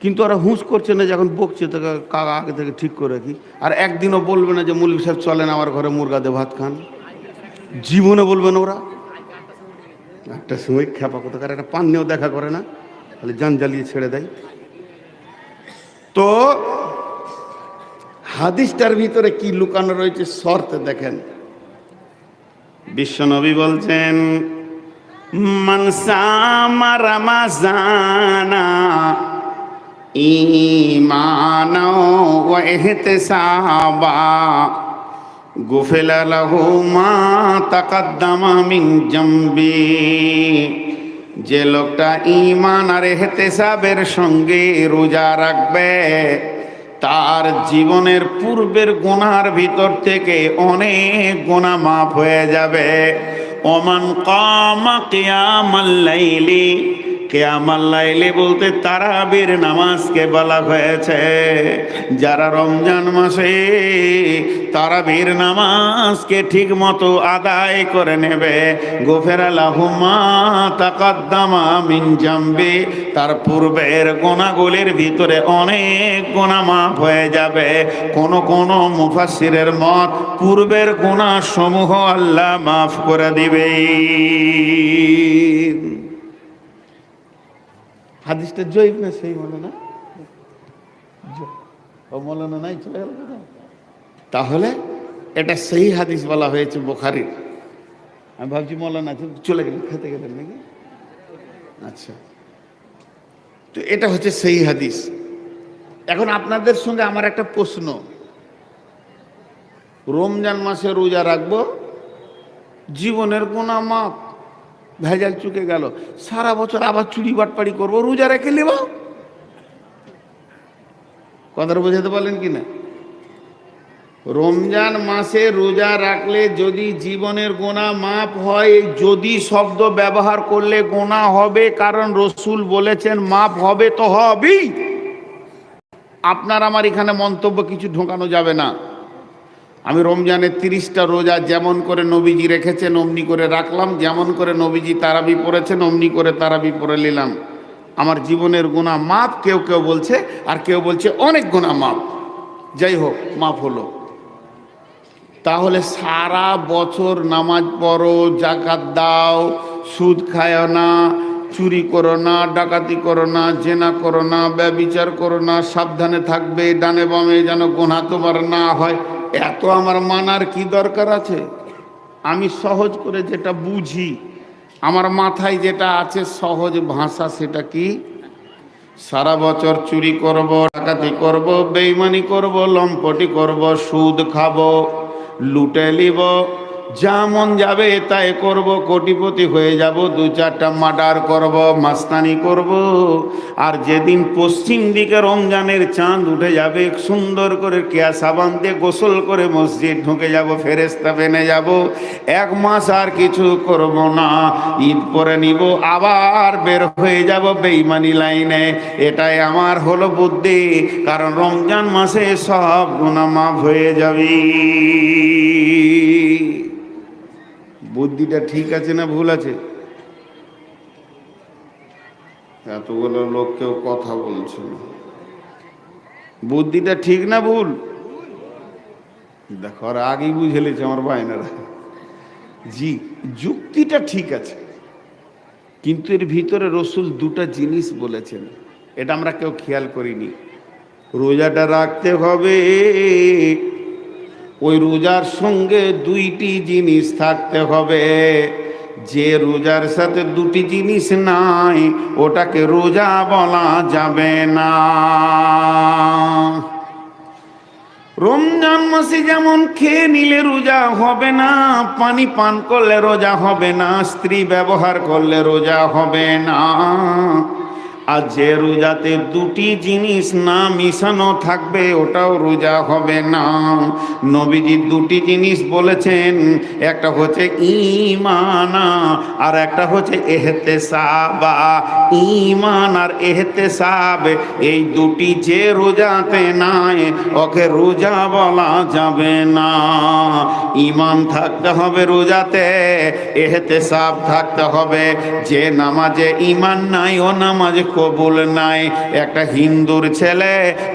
কিন্তু ওরা হুঁশ করছে না, যখন বকছে তাকে কাকা আগে থেকে ঠিক করে রাখি। আর একদিনও বলবে না যে মৌলভী সাহেব চলেন আমার ঘরে মুরগা দিয়ে ভাত খান, জীবনে বলবে না ওরা। একটা সময় খেপা কোথাকার একটা পান্নেও দেখা করে না, তাহলে জান জ্বালিয়ে ছেড়ে দেয়। তো হাদিসটার ভিতরে কি লুকানো রয়েছে শর্ত দেখেন। বিশ্বনবী বলছেন, মান সামা রমাযানা ঈমানা ওয়া ইহতিসাবা গুফিরা লাহু মা তাকাদ্দামা মিন জামবি। যে লোকটা ঈমান আর ইহতিসাবের সঙ্গে রোজা রাখবে, তার জীবনের পূর্বের গুনার ভিতর থেকে অনেক গুনাহ মাফ হয়ে যাবে। ওমান কামা কিয়ামাল লাইলি, কিয়ামাল লাইলি বলতে তারাবির নামাজকে বলা হয়েছে। যারা রমজান মাসে তারাবির নামাজকে ঠিক মতো আদায় করে নেবে, গুফিরা লাহু মা তাকাদ্দামা মিন জামবি, তার পূর্বের গুনাহগুলির ভিতরে অনেক গুনাহ মাফ হয়ে যাবে। কোন কোন মুফাসসিরের মত, পূর্বের গুনাহ সমূহ আল্লাহ মাফ করে দিবে। হাদিসটা জয়ীফ না সেই মৌলানা? ও মৌলানা নাই, চলে গেল কোথায়? তাহলে এটা সেই হাদিস বলা হয়েছে বুখারীর। আমি ভাবছি মৌলানা চলে গেলেন, খেতে গেলেন নাকি? আচ্ছা, তো এটা হচ্ছে সেই হাদিস। এখন আপনাদের সঙ্গে আমার একটা প্রশ্ন, রমজান মাসে রোজা রাখবো, জীবনের গুনাহ মাপ, ভেজাল চুকে গেল, সারা বছর আবার চুরি বাটপাড়ি করবো, রোজা রেখে নেব? কথাটা বোঝাতে পারলেন কিনা? রমজান মাসে রোজা রাখলে যদি জীবনের গুনাহ মাফ হয়, যদি শব্দ ব্যবহার করলে গুনাহ হবে, কারণ রসুল বলেছেন মাফ হবে, তো হবেই। আপনার আমার এখানে মন্তব্য কিছু ঢোকানো যাবে না। আমি রমজানের 30টা রোজা যেমন করে নবীজি রেখেছেন অমনি করে রাখলাম, যেমন করে নবীজি তারাবি পড়েছেন অমনি করে তারাবি পড়ে নিলাম। আমার জীবনের গুনাহ মাফ, কেউ কেউ বলছে, আর কেউ বলছে অনেক গুনাহ মাফ। যাই হোক, মাফ হলো। তাহলে সারা বছর নামাজ পড়ো, যাকাত দাও, সুদ খায় না, চুরি করো না, ডাকাতি করো না, জেনা করো না, ব্যভিচার করো না, সাবধানে থাকবে, ডানে বামে যেন গুনাহ তোমার না হয়, এত আমার মানার কি দরকার আছে? আমি সহজ করে যেটা বুঝি, আমার মাথায় যেটা আছে সহজ ভাষা, সেটা কি? সারা বছর চুরি করব, ডাকাতি করব, বেঈমানি করব, লম্পটি করব, সুদ খাবো, লুটে নিব, যা মন যাবে তাই করব, কোটিপতি হয়ে যাব, দু চারটা মার্ডার করব, মাস্তানি করব। আর যেদিন পশ্চিম দিকে রমজানের চাঁদ উঠে যাবে, সুন্দর করে কেয়া সাবান দিয়ে গোসল করে মসজিদ ঢুকে যাব, ফেরেশতা বেনে যাব, 1 মাস আর কিছু করব না, ঈদ পরে নিব, আবার বের হয়ে যাব বেঈমানি লাইনে। এটাই আমার হলো বুদ্ধি, কারণ রমজান মাসে সব গুনাহ মাফ হয়ে যাবে। বুদ্ধিটা ঠিক আছে না ভুল আছে? এতগুলো লোক কেউ কথা বলছে না। বুদ্ধিটা ঠিক না ভুল? দেখো আর আগেই বুঝে লেছে আমার বাইনারা। জি, যুক্তিটা ঠিক আছে, কিন্তু এর ভিতরে রসুল দুটা জিনিস বলেছেন, এটা আমরা কেউ খেয়াল করিনি। রোজাটা রাখতে হবে, ওই রোজার সঙ্গে 2টি জিনিস থাকতে হবে। যে রোজার সাথে 2টি জিনিস নাই, ওটাকে রোজা বলা যাবে না। রমজান মাসে যেমন খেয়ে নিলে রোজা হবে না, পানি পান করলে রোজা হবে না, স্ত্রী ব্যবহার করলে রোজা হবে না, আর যে রোজাতে 2টি জিনিস না মিশানো থাকবে ওটাও রোজা হবে না। নবীজি 2টি জিনিস বলেছেন, একটা হচ্ছে ঈমানা আর একটা হচ্ছে ইহতিসাবা। ঈমান আর ইহতিসাব, এই 2টি যে রোজাতে নাই ওকে রোজা বলা যাবে না। ঈমান থাকতে হবে রোজাতে, ইহতিসাব থাকতে হবে। যে নামাজে ঈমান নাই ও নামাজ কবুল নাই। একটা হিন্দুর ছেলে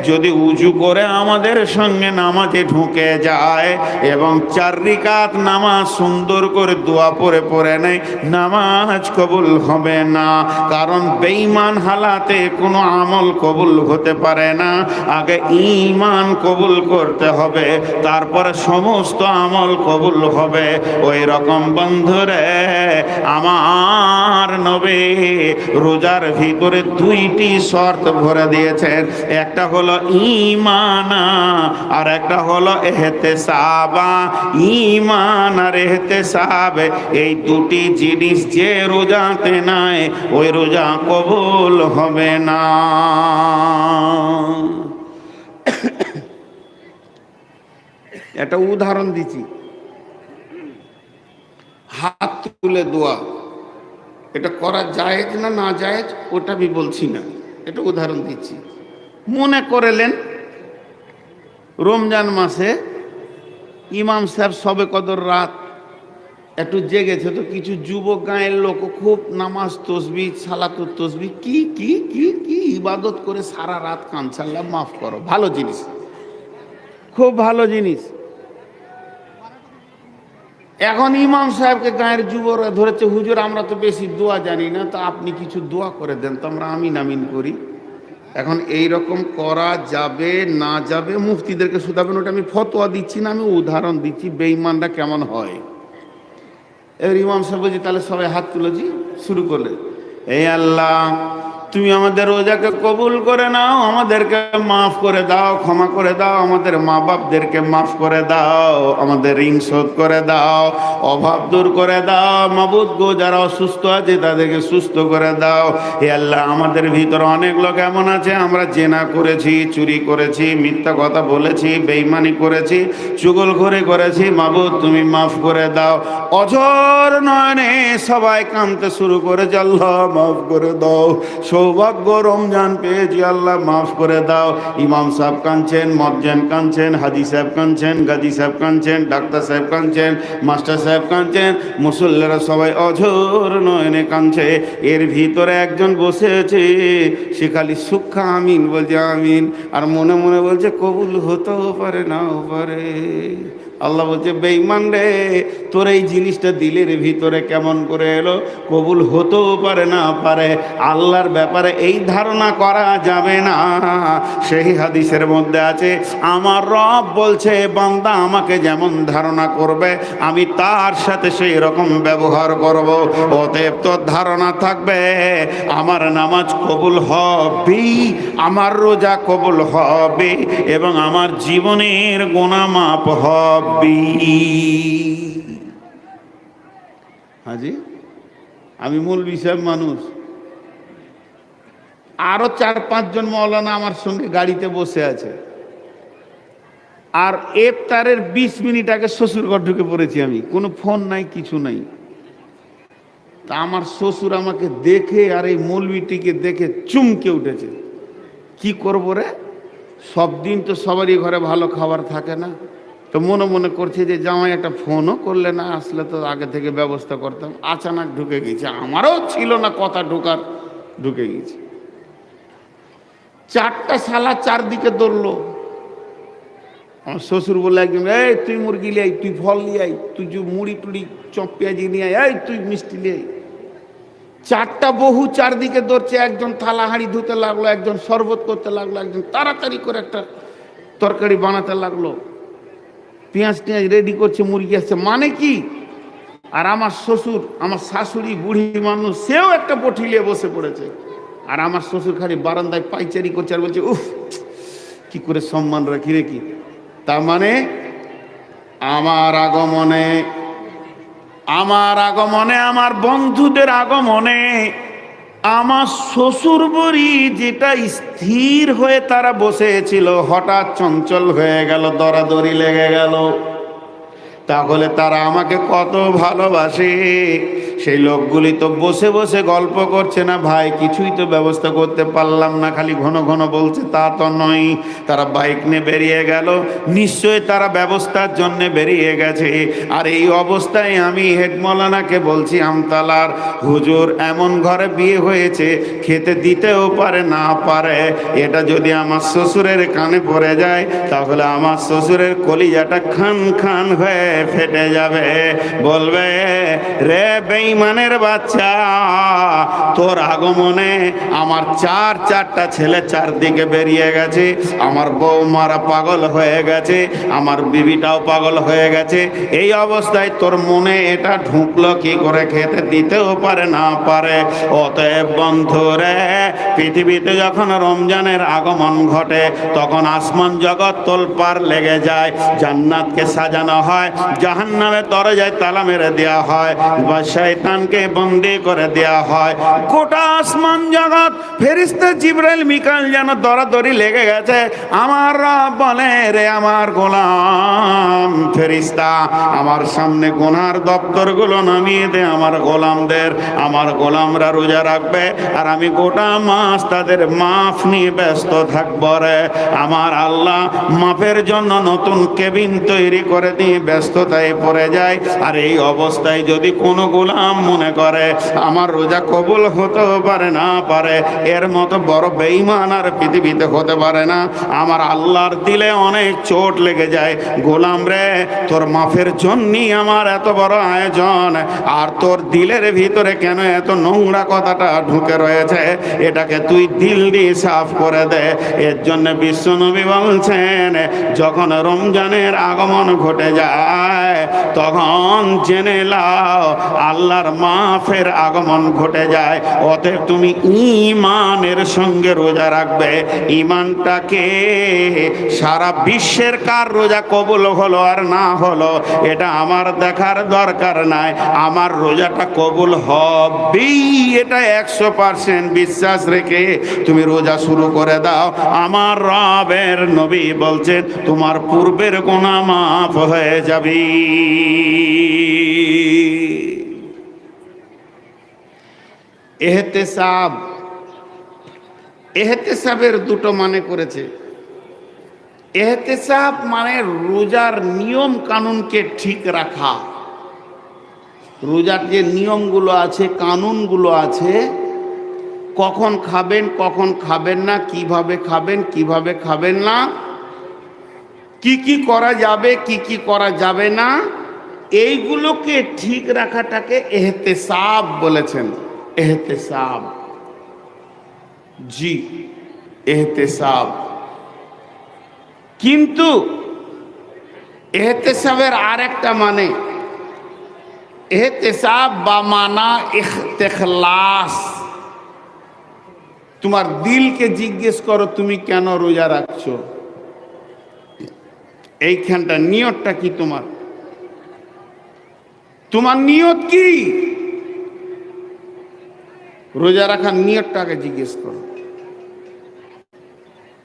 যদি উজু করে আমাদের সঙ্গে নামাজে ঢুকে যায় এবং 4 রাকাত নামাজ সুন্দর করে দোয়া পড়ে নেয়, নামাজ কবুল হবে না। কারণ বেঈমান হালাতে কোনো আমল কবুল হতে পারে না। আগে ঈমান কবুল করতে হবে, তারপরে সমস্ত আমল কবুল হবে। ওই রকম বন্ধুরে, আমার নবী রোজার ভিতরে 2টি শর্ত ভরে দিয়েছেন, একটা হলো ঈমানা আর একটা হলো ইহতিসাবা। ঈমান আর ইহতিসাব, এই 2টি জিনিস যে রোজাতে নাই ওই রোজা কবুল হবে না। একটা উদাহরণ দিচ্ছি, হাত তুলে দোয়া, এটা করা জায়েজ না না জায়েজ ওটা আমি বলছি না, এটা উদাহরণ দিচ্ছি। মনে করলেন রমজান মাসে ইমাম সাহেব সবে কদর রাত একটু জেগেছে, তো কিছু যুবক গাঁয়ের লোক খুব নামাজ তসবিহ সালাতুত তসবিহ কি কি কি কি ইবাদত করে সারা রাত কাঁদছে, আল্লাহ মাফ করো, ভালো জিনিস, খুব ভালো জিনিস। এখন ইমাম সাহেবকে গায়ের যুবকরা ধরেছে, হুজুর আমরা তো বেশি দোয়া জানি না, তো আপনি কিছু দোয়া করে দেন তো আমরা আমিন আমিন করি। এখন এই রকম করা যাবে না যাবে মুফতিদেরকে শুধাবেন, ওটা আমি ফতোয়া দিচ্ছি না, আমি উদাহরণ দিচ্ছি বেঈমানরা কেমন হয়। এবার ইমাম সাহেব বলছি তাহলে সবাই হাত তুলেছি, শুরু করলে, এই আল্লাহ তুমি আমাদের রোজাকে কবুল করে নাও, আমাদেরকে মাফ করে দাও, ক্ষমা করে দাও, আমাদের মা বাপদেরকে মাফ করে দাও, আমাদের ঋণ শোধ করে দাও, অভাব দূর করে দাও, মাবুদ গো যারা অসুস্থ আছে তাদেরকে সুস্থ করে দাও। হে আল্লাহ আমাদের ভিতরে অনেক লোক এমন আছে, আমরা জেনা করেছি, চুরি করেছি, মিথ্যা কথা বলেছি, বেঈমানি করেছি, চুগলখড়ি করেছি, মাবুদ তুমি মাফ করে দাও। অঝর নয়নে সবাই কাঁদতে শুরু করেছে, আল্লাহ মাফ করে দাও, সৌভাগ্য রমজান পেয়েছি, আল্লাহ মাফ করে দাও। ইমাম সাহেব কাঁদছেন, মজ্জেন কাঁদছেন, হাজি সাহেব কাঁদছেন, গাজী সাহেব কাঁদছেন, ডাক্তার সাহেব কাঁদছেন, মাস্টার সাহেব কাঁদছেন, মুসল্লিরা সবাই অঝোর নয়নে কাঁদছে। এর ভিতরে একজন বসে আছে, সে খালি সুখা আমিন বলছে আমিন, আর মনে মনে বলছে কবুল হতেও পারে নাও পারে। আল্লাহ বলছে বেঈমান রে, তোর এই জিনিসটা দিলের ভিতরে কেমন করে এলো, কবুল হতেও পারে না পারে, আল্লাহর ব্যাপারে এই ধারণা করা যাবে না। সেই হাদিসের মধ্যে আছে, আমার রব বলছে বান্দা আমাকে যেমন ধারণা করবে আমি তার সাথে সেই রকম ব্যবহার করব। অতএব তোর ধারণা থাকবে আমার নামাজ কবুল হবে, আমার রোজা কবুল হবে এবং আমার জীবনের গুনাহ মাফ হবে। হাজি আমি মৌলভী সাহেব মানুষ, আরো 4-5 জন মৌলানা আমার সঙ্গে গাড়িতে বসে আছে, আর ইফতারের 20 মিনিট আগে শ্বশুরঘর ঢুকে পড়েছি আমি, কোনো ফোন নাই কিছু নাই। তা আমার শ্বশুর আমাকে দেখে আর এই মৌলভীটিকে দেখে চুমকে উঠেছে। কি করব রে, সব দিন তো সবারই ঘরে ভালো খাবার থাকে না, তো মনে মনে করছে যে জামাই একটা ফোনও করলে না, আসলে তো আগে থেকে ব্যবস্থা করতাম। আচানক ঢুকে গেছে, আমারও ছিল না কথা ঢোকার, ঢুকে গেছে। 4টা শালা চারদিকে দৌড়লো। আমার শ্বশুর বললে একদম, এই তুই মুরগি লিয়ে আই, তুই ফল নিয়ে আই, তুই মুড়ি টুড়ি চপ পেঁয়াজি নিয়ে আই, এই তুই মিষ্টি নিয়ে আই। 4টা বহু চারদিকে দৌড়ছে, একজন থালা হাঁড়ি ধুতে লাগলো, একজন শরবত করতে লাগলো, একজন তাড়াতাড়ি করে একটা তরকারি বানাতে লাগলো, পেঁয়াজ টেঁয়াজ রেডি করছে, মুরগি আসছে, মানে কি। আর আমার শ্বশুর, আমার শাশুড়ি বুড়ি মানুষ, সেও একটা বটি নিয়ে বসে পড়েছে। আর আমার শ্বশুর খালি বারান্দায় পাইচারি করছে আর বলছে, উফ কি করে সম্মান রাখি রে কি। তার মানে আমার আগমনে, আমার বন্ধুদের আগমনে আমার শ্বশুর বাড়ি যেটা স্থির হয়ে তারা বসেছিল হঠাৎ চঞ্চল হয়ে গেল, দরাদরি লেগে গেল। তাহলে তারা আমাকে কত ভালোবাসে। সেই লোকগুলি তো বসে বসে গল্প করছে না, ভাই কিছুই তো ব্যবস্থা করতে পারলাম না, খালি ঘন ঘন বলছে, তা তো নয়। তারা বাইক নিয়ে বেরিয়ে গেল, নিশ্চয়ই তারা ব্যবস্থার জন্য বেরিয়ে গেছে। আর এই অবস্থায় আমি হেড মৌলানাকে বলছি আমতলার, হুজুর এমন ঘরে বিয়ে হয়েছে, খেতে দিতেও পারে না পারে, এটা যদি আমার শ্বশুরের কানে পড়ে যায় তাহলে আমার শ্বশুরের কলিজাটা খান খান হয়ে ফেটে যাবে। বলবে, রে বেঈমানের বাচ্চা, তোর আগমনে আমার 4টা ছেলে চারদিকে বেরিয়ে গেছে, আমার বৌমারা পাগল হয়ে গেছে, আমার বিবিটাও পাগল হয়ে গেছে। এই অবস্থায় তোর মনে এটা ঢুকলো কি করে, খেতে দিতেও পারে না পারে। অতএব বন্ধুরে, পৃথিবীতে যখন রমজানের আগমন ঘটে তখন আসমান জগৎ তোলপাড় লেগে যায়, জান্নাতকে সাজানো হয়, জাহান্নামের দরজায় তালা মেরে দেওয়া হয়, বা শয়তানকে বন্দী করে দেওয়া হয়। গোটা আসমান জগৎ, ফেরেশতা জিবরাইল মিকাইল যেন দরাদরি লেগে গেছে। আমার রব বলে, রে আমার গোলাম ফেরেশতা, আমার সামনে গুনার দপ্তরগুলো নামিয়ে দে আমার গোলামদের। আমার গোলামরা রোজা রাখবে আর আমি গোটা মাস তাদের মাফ নিয়ে ব্যস্ত থাকবো রে। আমার আল্লাহ মাফের জন্য নতুন কেবিন তৈরি করে দিয়ে ব্যস্ততায় পড়ে যায়। আর এই অবস্থায় যদি কোনো গোলাম মনে করে আমার রোজা কবুল হতে পারে না পারে, এর মতো বড় বেঈমান আর পৃথিবীতে হতে পারে না। আমার আল্লাহর দিলে অনেক চোট লেগে যায়। গোলাম রে, তোর মাফের জন্যই আমার এত বড় আয়োজন, আর তোর দিলের ভিতরে কেন এত নোংরা কথাটা ঢুকে রয়েছে, এটাকে তুই দিল দিয়ে সাফ করে দে। এর জন্য বিশ্বনবী বলছেন, যখন রমজানের আগমন ঘটে যায় তখন জেনে লাও আল্লাহর মাফের আগমন ঘটে যায়। অতএব তুমি ঈমানের সঙ্গে রোজা রাখবে। ঈমানটাকে সারা বিশ্বের কার রোজা কবুল হলো আর না হলো এটা আমার দেখার দরকার নাই, আমার রোজাটা কবুল হবেই, এটা 100% বিশ্বাস রেখে তুমি রোজা শুরু করে দাও। আমার রবের নবী বলছেন, তোমার পূর্বের গুনাহ মাফ হয়ে যাবে। এহতেসাব, এহতেসাবের দুটো মানে করেছে। এহতেসাব মানে রোজার নিয়ম কানুনকে ঠিক রাখা। রোজার যে নিয়মগুলো আছে, কানুনগুলো আছে, কখন খাবেন কখন খাবেন না, কিভাবে খাবেন কিভাবে খাবেন না, কি কি করা যাবে কি কি করা যাবে না, এইগুলোকে ঠিক রাখাটাকে এহতেসাব বলেছেন। এহতেসাব, জি এহতেসাব। কিন্তু এহতেসাবের আর একটা মানে, এহতেসাব বা মানা ইখতিলাস। তোমার দিলকে জিজ্ঞেস করো তুমি কেন রোজা রাখছো, এইখানটা নিয়তটা কি, তোমার নিয়ত কি? রোজা রাখার নিয়তটাকে জিজ্ঞেস করো।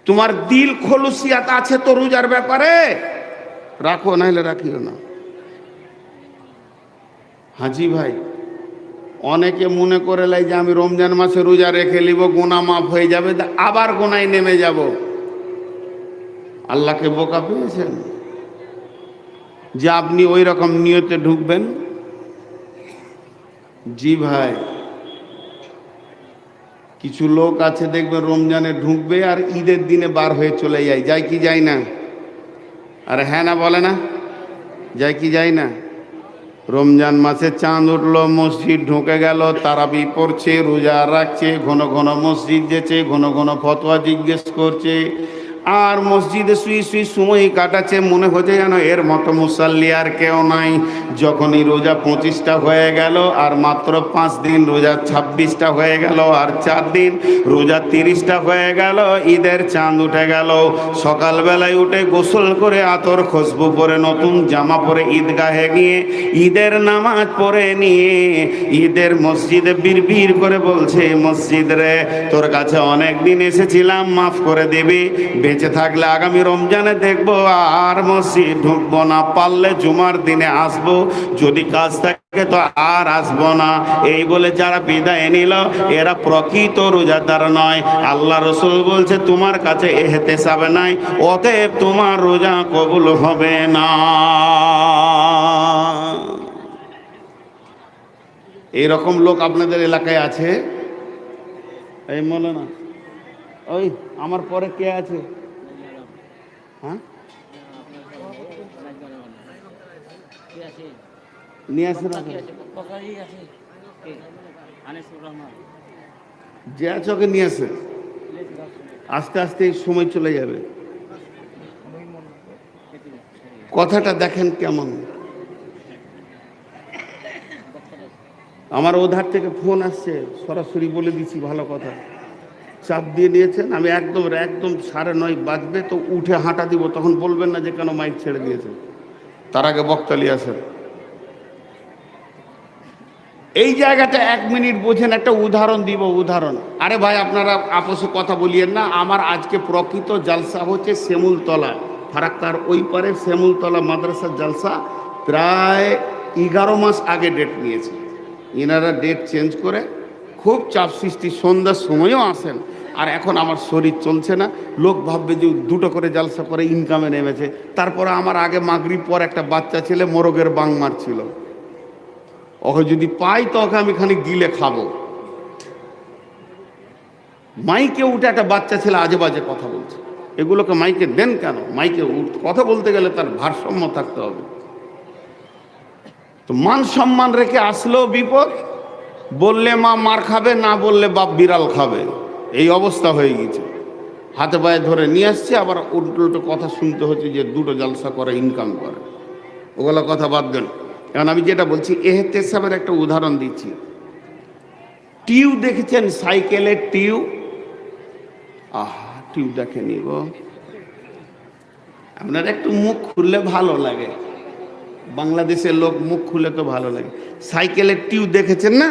তোমার দিল খলুসিয়াত আছে তো রোজার ব্যাপারে, রাখো, নাহলে রাখিও না। হাজি ভাই, অনেকে মনে করে লাই যে আমি রমজান মাসে রোজা রেখে নিব, গুনাহ মাফ হয়ে যাবে, আবার গুনায় নেমে যাব। আল্লাহকে বোকা পেয়েছেন যে আপনি ওই রকম নিয়তে ঢুকবেন? জি ভাই, কিছু লোক আছে দেখবে রমজানে ঢুকবে আর ঈদের দিনে বার হয়ে চলে যায় কি যায় না? আরে হ্যাঁ না বলে না, যায় কি যায় না? রমজান মাসে চাঁদ উঠলো, মসজিদ ঢুকে গেল, তারাবি পড়ছে, রোজা রাখছে, ঘন ঘন মসজিদ যেছে, ঘন ঘন ফতোয়া জিজ্ঞেস করছে, আর মসজিদে শুই শুই সময় কাটাচ্ছে, মনে হচ্ছে যেন এর মতো মুসাল্লি আর কেউ নাই। যখনই রোজা 25টা হয়ে গেল, আর মাত্র 5 দিন, রোজা 26টা হয়ে গেল, আর 4 দিন, রোজা 30টা হয়ে গেল, ঈদের চাঁদ উঠে গেল। সকালবেলায় উঠে গোসল করে, আতর খুশবু পরে, নতুন জামা পরে ঈদগাহে গিয়ে ঈদের নামাজ পড়ে নিয়ে ঈদের মসজিদে বিড়বিড় করে বলছে, মসজিদ রে, তোর কাছে অনেক দিন এসেছিলাম, মাফ করে দিবি, বেঁচে থাকলে আগামী রমজানে দেখবো আর মসজিদ ঢুকবো না, পারলে জুমার দিনে আসবো, যদি কাজ থাকে তো আর আসবো না। এই বলে যারা বিদায় নিল, এরা প্রকৃত রোজাদার নয়। আল্লাহ রসুল বলছে তোমার কাছে এহতেসাব নাই, অতএব তোমার রোজা কবুল হবে না। এইরকম লোক আপনাদের এলাকায় আছে? এই মৌলানা, ওই আমার পরে কে আছে? হ্যাঁ, নিয়ে আসেন, যে আছে ওকে নিয়ে আসে, আস্তে আস্তে সময় চলে যাবে। কথাটা দেখেন কেমন। আমার ওধার থেকে ফোন আসছে, সরাসরি বলে দিচ্ছি, ভালো কথা, চাপ দিয়ে নিয়েছেন। আমি একদম 9:30 বাজবে তো উঠে হাঁটা দিব, তখন বলবেন না যে কেন মাইক ছেড়ে দিয়েছে। তার আগে বক্তালি আসেন। এই জায়গাটা 1 মিনিট বোঝেন, একটা উদাহরণ দিব, উদাহরণ। আরে ভাই, আপনারা আপসে কথা বলিয়েন না। আমার আজকে প্রকৃত জালসা হচ্ছে শ্যামুলতলা, ফারাক্কার ওই পারে শ্যামুলতলা মাদ্রাসার জালসা। প্রায় 11 মাস আগে ডেট নিয়েছে, এনারা ডেট চেঞ্জ করে খুব চাপ সৃষ্টি, সন্ধ্যার সময়ও আসেন। আর এখন আমার শরীর চলছে না, লোক ভাববে যে 2টো করে জালসা করে ইনকামে নেমেছে। তারপরে আমার আগে মাগরিব পর একটা বাচ্চা ছেলে মোরগের বাং মারছিল, ওকে যদি পাই তো ওকে আমি খানিক গিলে খাবো। মাইকে উঠে একটা বাচ্চা ছেলে আজে বাজে কথা বলছে, এগুলোকে মাইকে দেন কেন? মাইকে কথা বলতে গেলে তার ভারসাম্য থাকতে হবে। তো মান সম্মান রেখে আসলেও বিপদ, বললে মা মার খাবে, না বললে বাপ বিড়াল খাবে, এই অবস্থা হয়ে গেছে। হাতে পায়ে ধরে নিয়ে আসছে, আবার উল্টো কথা শুনতে হচ্ছে যে 2টো জালসা করে ইনকাম করে। ওগুলো কথা বাদ দেন। এখন আমি যেটা বলছি, এহতেসাবের একটা উদাহরণ দিচ্ছি। টিউ দেখেছেন? সাইকেলের টিউ, টিউ দেখেনি গো? আপনার একটু মুখ খুললে ভালো লাগে, বাংলাদেশের লোক মুখ খুলে তো ভালো লাগে। সাইকেলের টিউ দেখেছেন না?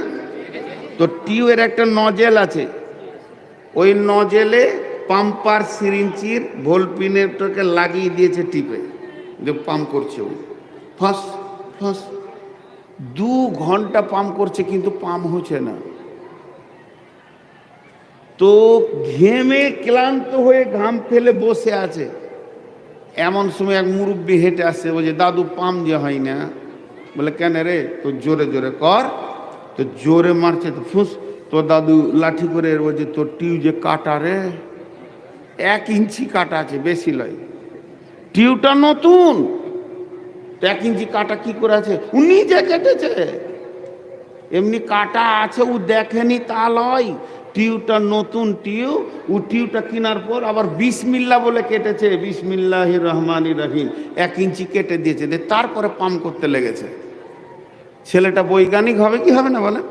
তো টিউ এর একটা নজেল আছে, ওই নজেলে পাম্পার সিরিঞ্চির ভোল্টপিনেরটাকে লাগিয়ে দিয়েছে টিপে, যে পাম্প করছে। ওই ফাঁস ফাঁস 2 ঘন্টা পাম্প করছে, কিন্তু পাম্প হচ্ছে না। তো ঘেমে ক্লান্ত হয়ে ঘাম ফেলে বসে আছে। এমন সময় এক মুরব্বী হেঁটে আসছে, বলছে দাদু পাম্প যে হয় না। বলে কেন রে? তো জোরে জোরে কর। তো জোরে মারছে, তো ফুস। তো দাদু লাঠি করে বলছে তোর টিউ যে কাটা রে, 1 ইঞ্চি কাটা আছে, বেশি লয়। টিউটা নতুন, 1 ইঞ্চি কাটা কি করে আছে? ও নিজে কেটেছে, এমনি কাটা আছে, ও দেখেনি তা লয়। টিউটা নতুন টিউ, ও টিউটা কেনার পর আবার বিসমিল্লাহ বলে কেটেছে, বিসমিল্লাহির রহমানির রহিম, 1 ইঞ্চি কেটে দিয়েছে, তারপরে পাম্প করতে লেগেছে। ছেলেটা বৈজ্ঞানিক হবে কি হবে না বলে?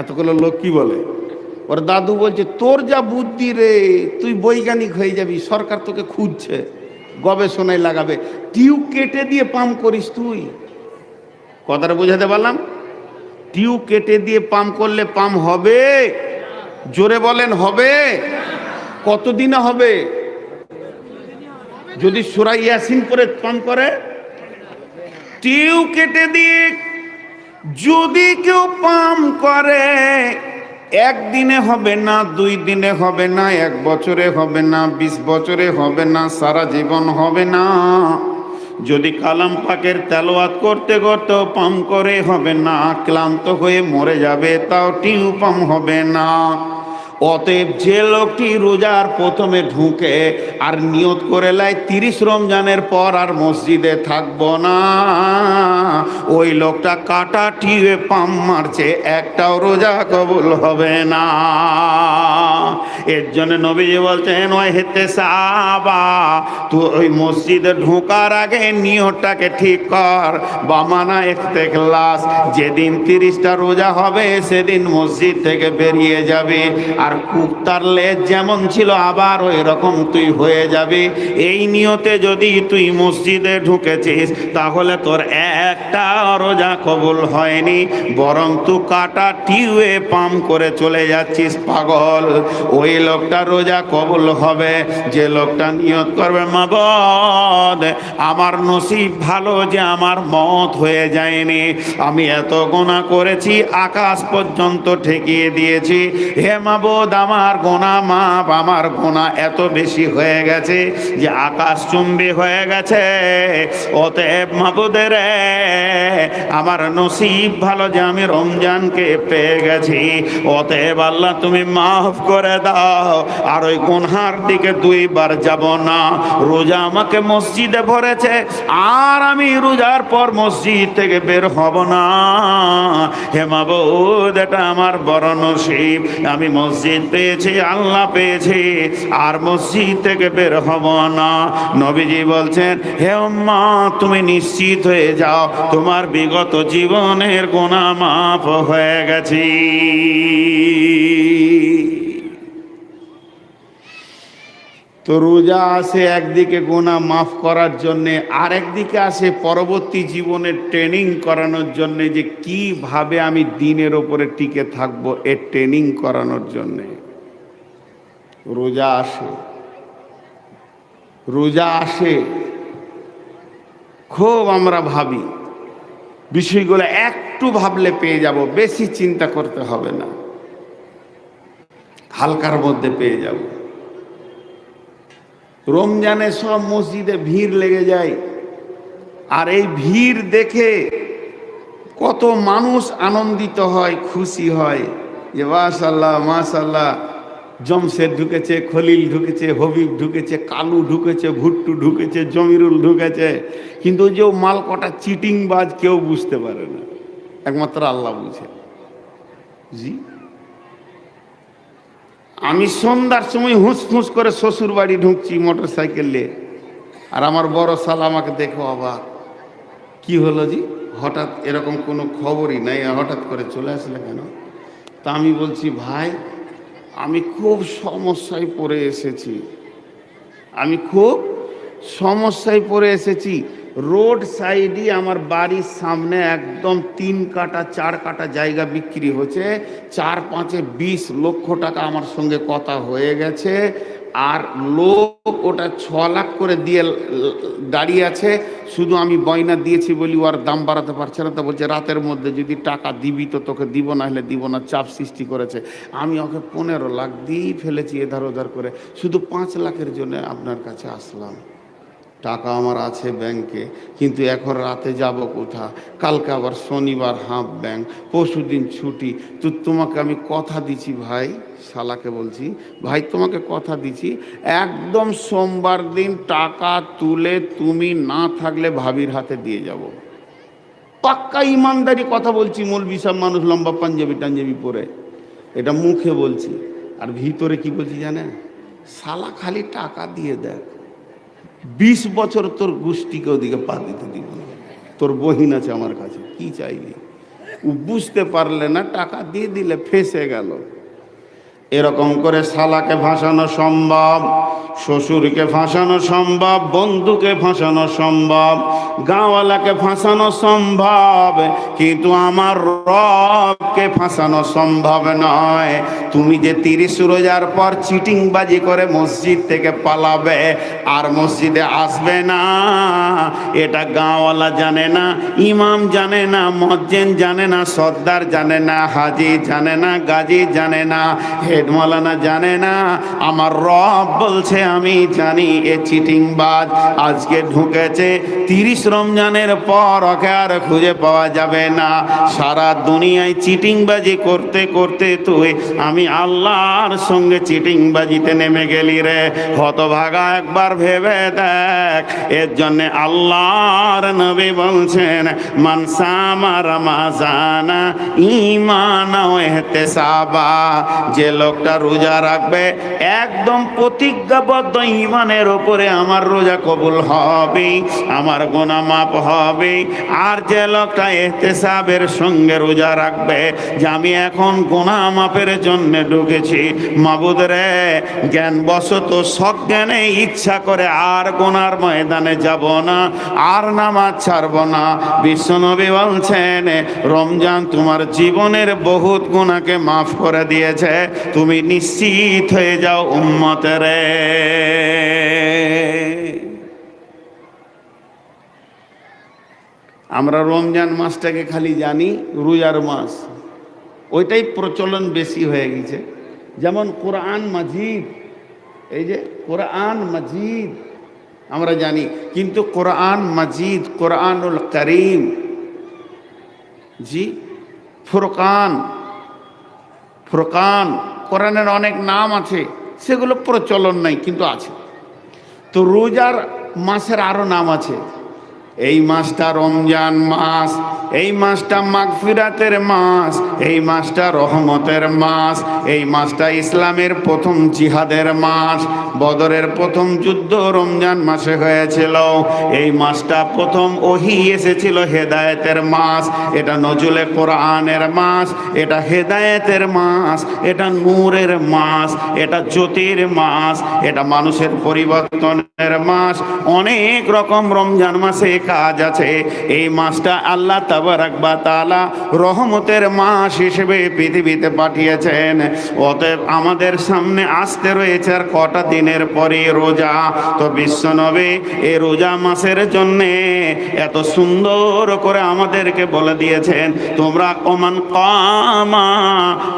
এতগুলো লোক কি বলে? ওর দাদু বলছে তোর যা বুদ্ধি রে, তুই বৈজ্ঞানিক হয়ে যাবি, সরকার তোকে খুঁজছে, গবেষণায় লাগাবে। টিউ কেটে দিয়ে পাম্প করিস তুই। কথাটা বোঝাতে পারলাম? টিউ কেটে দিয়ে পাম্প করলে পাম্প হবে? জোরে বলেন, হবে? কতদিনে হবে? যদি সূরা ইয়াসিন পড়ে পাম্প করে? টিউ কেটে দিয়ে যদি কেউ পাম্প করে, একদিনে হবে না, 2 দিনে হবে না, 1 বছরে হবে না, 20 বছরে হবে না, সারা জীবন হবে না। যদি কালাম পাকের তেলাওয়াত করতে করতে পাম্প করে হবে না, ক্লান্ত হয়ে মরে যাবে, তাও টিউ পাম্প হবে না। অতএব যে লোকটি রোজার প্রথমে ঢুকে আর নিয়ত করে লাই 30 রমজানের পর আর মসজিদে থাকবো না, ওই লোকটা কাটা টিউয়ে পাম মারছে, একটাও রোজা কবুল হবে না। এর জন্য নবীজি বলছেন, ওই হেতে সাহাবা, তুই ওই মসজিদে ঢোকার আগে নিয়তটাকে ঠিক কর। বামানা ইখতিলাস, যেদিন 30টা রোজা হবে সেদিন মসজিদ থেকে বেরিয়ে যাবে, আর কুত্তার লেজ যেমন ছিল আবার ওই রকম তুই হয়ে যাবে। এই নিয়তে যদি তুই মসজিদে ঢুকেছিস, তাহলে তোর একটা রোজা কবুল হয়নি, বরং তুই কাটা টিউয়ে পাম্প করে চলে যাচ্ছিস, পাগল। ওই লোকটা রোজা কবুল হবে যে লোকটা নিয়ত করবে, মাবুদ আমার নসিব ভালো যে আমার মওত হয়ে যায়নি, আমি এত গুনাহ করেছি, আকাশ পর্যন্ত ঠেকিয়ে দিয়েছি, হে মাবুদ আমার গুনাহ মাপ, আমার গুনাহ এত বেশি হয়ে গেছে যে আকাশ চুম্বি হয়ে গেছে। অতএব মাবুদের আমার নসিব ভালো যে আমি রমজানকে পেয়ে গেছি, অতএব আল্লাহ তুমি মাফ করে দাও, আর ওই গুনহার দিকে 2 বার যাব না। রোজা আমাকে মসজিদে ভরেছে, আর আমি রোজার পর মসজিদ থেকে বের হব না। হে মাবুদ এটা আমার বড় নসিব, আমি মসজিদ পেয়েছি, আল্লাহ পেয়েছি, আর মসজিদ থেকে বের হব না। নবীজি বলছেন, হে উম্মা তুমি নিশ্চিত হয়ে যাও, তোমার বিগত জীবনের গুনাহ মাফ হয়ে গেছে। তো রোজা আসে একদিকে গুনাহ মাফ করার জন্যে, আর একদিকে আসে পরবর্তী জীবনের ট্রেনিং করানোর জন্যে, যে কিভাবে আমি দিনের ওপরে টিকে থাকবো, এর ট্রেনিং করানোর জন্যে রোজা আসে। রোজা আসে খুব আমরা ভাবি, বিষয়গুলো একটু ভাবলে পেয়ে যাব, বেশি চিন্তা করতে হবে না, হালকার মধ্যে পেয়ে যাব। রমজানে সব মসজিদে ভিড় লেগে যায়, আর এই ভিড় দেখে কত মানুষ আনন্দিত হয়, খুশি হয়, যে মাশাআল্লাহ মাশাআল্লাহ, জমশেদ ঢুকেছে, খলিল ঢুকেছে, হবিব ঢুকেছে, কালু ঢুকেছে, ভুট্টু ঢুকেছে, জমিরুল ঢুকেছে। কিন্তু যে মাল কটা চিটিংবাজ কেউ বুঝতে পারে না, একমাত্র আল্লাহ বুঝে। জি, আমি সন্ধ্যার সময় হুঁস করে শ্বশুর বাড়ি ঢুকছি মোটর সাইকেলে, আর আমার বড় শালা আমাকে দেখো, অবাক, কি হলো জি, হঠাৎ এরকম কোনো খবরই নাই, হঠাৎ করে চলে আসলে কেন? তা আমি বলছি, ভাই আমি খুব সমস্যায় পড়ে এসেছি, আমি খুব সমস্যায় পড়ে এসেছি। রোড সাইডে আমার বাড়ির সামনে একদম 3 কাটা 4 কাটা জায়গা বিক্রি হচ্ছে, 4-5-এ 20 লক্ষ টাকা আমার সঙ্গে কথা হয়ে গেছে, আর লোক ওটা 6 লাখ করে দিয়ে দাঁড়িয়ে আছে। শুধু আমি বয়না দিয়েছি বলি ওর দাম বাড়াতে পারছে না, তো বলছে রাতের মধ্যে যদি টাকা দিবি তো তোকে দিব, না হলে দিব না, চাপ সৃষ্টি করেছে। আমি ওকে 15 লাখ দিয়েই ফেলেছি এধার ওধার করে, শুধু 5 লাখের জন্য আপনার কাছে আসলাম। টাকা আমার আছে ব্যাংকে, কিন্তু এখন রাতে যাব কোথা? কালকে আবার শনিবার হাফ ব্যাংক, পরশু দিন ছুটি। তো তোমাকে আমি কথা দিচ্ছি ভাই, শালাকে বলছি, ভাই তোমাকে কথা দিচ্ছি, একদম সোমবার দিন টাকা তুলে তুমি না থাকলে ভাবির হাতে দিয়ে যাব। পাক্কা ইমানদারি কথা বলছি, মৌলবি সব মানুষ লম্বা পাঞ্জাবি টাঞ্জাবি পরে, এটা মুখে বলছি, আর ভিতরে কি বলছি জানেন? শালা খালি টাকা দিয়ে দেখ, 20 বছর তোর গোষ্ঠীকে ওদিকে পা দিতে দিব না, তোর বহিন আছে আমার কাছে, কি চাইলি? ও বুঝতে পারলে না, টাকা দিয়ে দিলে ফেসে গেল। এরকম করে শালাকে ভাসানো সম্ভব। শ্বশুরকে ফাঁসানো সম্ভব, বন্ধুকে ফাঁসানো সম্ভব, গাঁওয়ালাকে ফাঁসানো সম্ভব, কিন্তু আমার রবকে ফাঁসানো সম্ভব নয়। তুমি যে 30 রোজার পর চিটিংবাজি করে মসজিদ থেকে পালাবে আর মসজিদে আসবে না, এটা গাঁওয়ালা জানে না, ইমাম জানে না, মুয়াজ্জিন জানে না, সর্দার জানে না, হাজি জানে না, গাজী জানে না, হেড মাওলানা জানে না। আমার রব বলছে আমি জানি এ চিটিংবাজ আজকে ঢুকেছে, 30 রমজানের পর ওকে আর খুঁজে পাওয়া যাবে না। সারা দুনিয়ায় চিটিংবাজি করতে করতে তুই আমি আল্লাহর সঙ্গে চিটিংবাজিতে নেমে গেলি রে হতভাগা। একবার ভেবে দেখ। এর জন্য আল্লাহর নবী বলছেন, মান সামা রমাজানা ঈমানা ওয়া ইহতিসাবা, যে লোকটা রোজা রাখবে একদম প্রতিজ্ঞাবদ্ধ ঈমানের উপরে আমার রোজা কবুল হবে, আমার গুনাহ মাফ হবে। আর যে লোকটা ইহতিসাবের সঙ্গে রোজা রাখবে যে আমি এখন গুনাহ মাফের জন্য ঢুকেছি, মাবুদ রে জ্ঞান বশত সজ্ঞানে ইচ্ছা করে আর গুনার ময়দানে যাব না, আর নামাজ ছাড়ব না। বিশ্বনবী বলছেন রমজান তোমার জীবনের বহুত গুনাহকে মাফ করে দিয়েছে, তুমি নিশ্চিত হয়ে যাও উম্মত রে। আমরা রমজান মাসটাকে খালি জানি রোজার মাস, ওইটাই প্রচলন বেশি হয়ে গেছে। যেমন কোরআন মাজিদ, এই যে কোরআন মাজিদ আমরা জানি, কিন্তু কোরআন মাজিদ, কোরআনুল করিম, জি ফুরকান, ফুরকান, কোরআনের অনেক নাম আছে, সেগুলো প্রচলন নাই কিন্তু আছে। তো রোজার মাসের আরো নাম আছে। এই মাসটা রমজান মাস, এই মাসটা মাগফিরাতের মাস, এই মাসটা রহমতের মাস, এই মাসটা ইসলামের প্রথম জিহাদের মাস। বদরের প্রথম যুদ্ধ রমজান মাসে হয়েছিল। এই মাসটা প্রথম ওহী এসেছিল, হেদায়েতের মাস। এটা নজুলে কোরআনের মাস, এটা হেদায়েতের মাস, এটা নূরের মাস, এটা জ্যোতির মাস, এটা মানুষের পরিবর্তনের মাস। অনেক রকম রমজান মাসে কাজ আছে। এই মাসটা আল্লাহ তাবারাক ওয়া তাআলা রহমতের মাস হিসেবে পৃথিবীতে পাঠিয়েছেন। অতএব আমাদের সামনে আসতে রয়েছে আর কটা দিনের পরে রোজা। তো বিশ্বনবী এই রোজা মাসের জন্য এত সুন্দর করে আমাদেরকে বলে দিয়েছেন, তোমরা ওমান কামা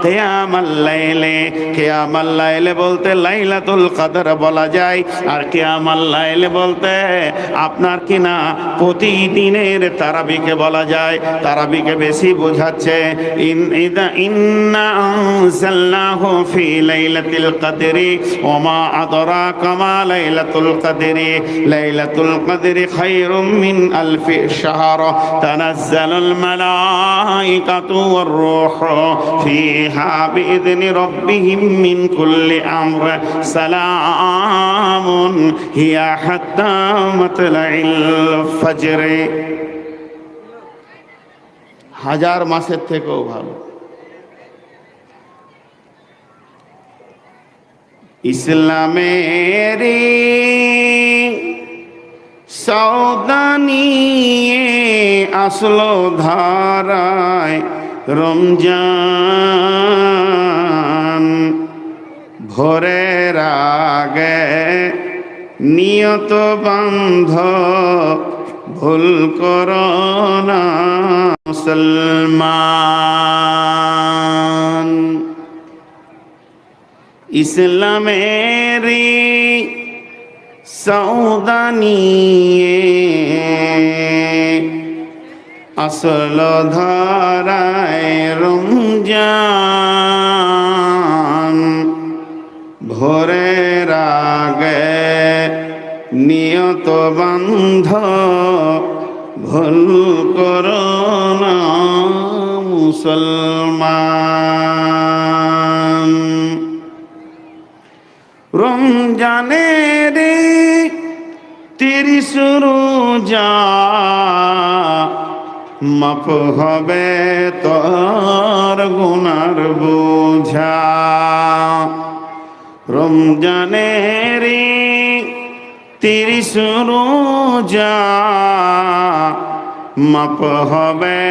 কিয়ামাল লাইলে, কিয়ামাল লাইলে বলতে লাইলাতুল কদর বলা যায়, আর কিয়ামাল লাইলে বলতে আপনার কিনা প্রতিদিনের তারাবিকে বলা যায়। তারাবিকে বেশি বোঝাচ্ছে। ইন্না আনজালনাহু ফি লাইলাতিল কদরি ওয়া মা আদরাকা মা লাইলাতুল কদরি, লাইলাতুল কদরি খায়রুম মিন আলফি শাহর, তানাজ্জালুল মালাইকাতু ওয়ার রূহু ফিহা বিইذনি রাব্বিহিম মিন কুল্লি আমর, সালামুন হিয়া হাত্তা মাতলাইল ফজরে। হাজার মাসের থেকেও ভালো। ইসলামের সওদানি আসলো ধারায় রমজান, ভোরের আগে নিয়ত বান্ধ, ভুল করো না মুসলমান। ইসলামের সওদানি আসল ধারায় রমজান, ভোরের আগে নিয়ত বান্ধ, ভুল করো না মুসলমান। রমজানের 30 রোজা মাফ হবে তোর গুনার বোঝা। রমজানের 30 রোজা মাপ হবে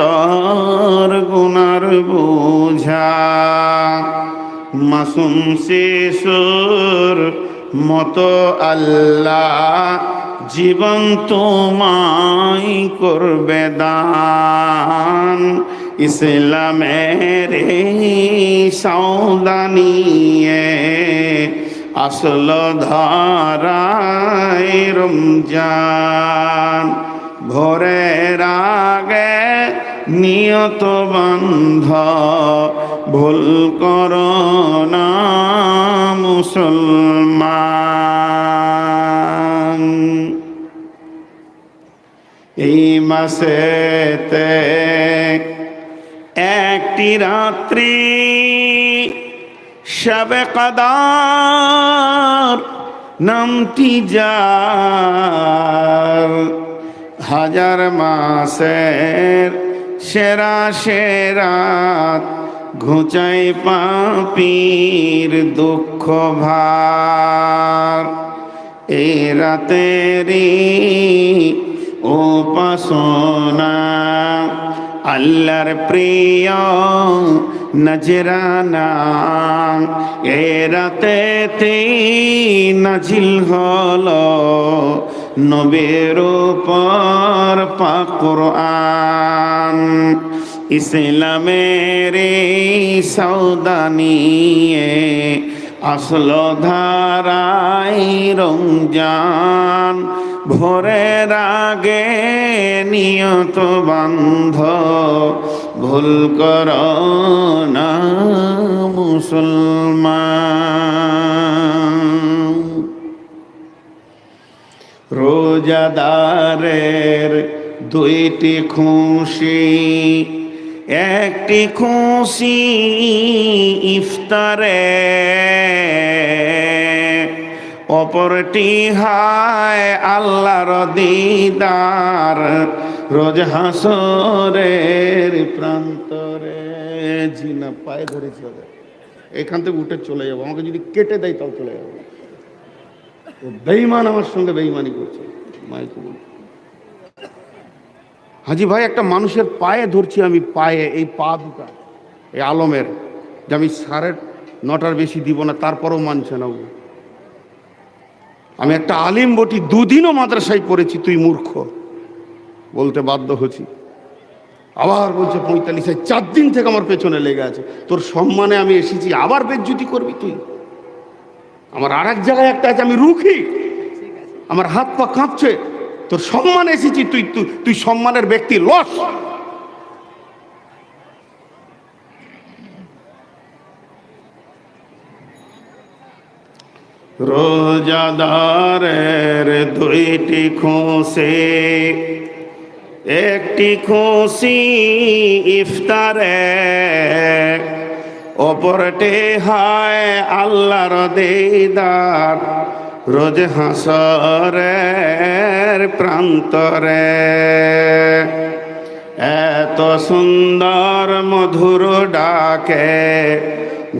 তোর গুনার বোঝা। মাসুম শিশুর মতো আল্লাহ জীবন তোমায় করবে দান। ইসলামের সাউদানিয়ে আসল ধারায় রমজান। ভোরের আগে নিয়ত বন্ধ ভুল করো না মুসলমান। এই মাসেতে একটি রাত্রি শবে কদর নামটি যার, হাজার মাসের সেরা সেরাত ঘুচাই পাপীর দুঃখ ভার। এই রাতেরই উপাসনা আল্লাহর প্রিয় নজরানা। এ রাতেতে নাজিল হলো নবীর উপর পাক কুরআন। ইসলামের সাউদানিয়ে আসল ধারায় রমজান। ভোরের আগে নিয়ত বন্ধ ভুল করো না মুসলমান। রোজাদারের দুইটি খুশি, একটি খুশি ইফতারে, অপরটি হায় আল্লাহর দিদার রোজ হাসরের প্রান্তরে। জিনা পায়ে ধরেছি, এখান থেকে উঠে চলে যাবো, আমাকে যদি কেটে দেয় তাও চলে যাবো। ও বেঈমান আমার সঙ্গে বেঈমানি করছে। হাজি ভাই, একটা মানুষের পায়ে ধরছি আমি, পায়ে, এই পা দুটা এই আলমের, যে আমি 9:30 বেশি দিব না, তারপরেও মানছে না। আমি একটা আলিম বটি, 2 দিনও মাদ্রাসায় পড়েছি, তুই মূর্খ বলতে বাধ্য হচ্ছি। আবার বলছে 45, 4 দিন থেকে আমার পেছনে লেগে আছে। তোর সম্মানে আমি এসেছি, আবার বেজ্জতি করবি তুই? আমার আর এক জায়গায় একটা আছে, আমি রুখি, আমার হাত পা কাঁপছে, তোর সম্মানে এসেছি, তুই সম্মানের ব্যক্তি লস। রোজাদারের দুইটি খুশি, একটি খুশি ইফতারে, অপরটি হায় আল্লাহর দিদার রোজ হাসরের প্রান্তরে। এত সুন্দর মধুর ডাকে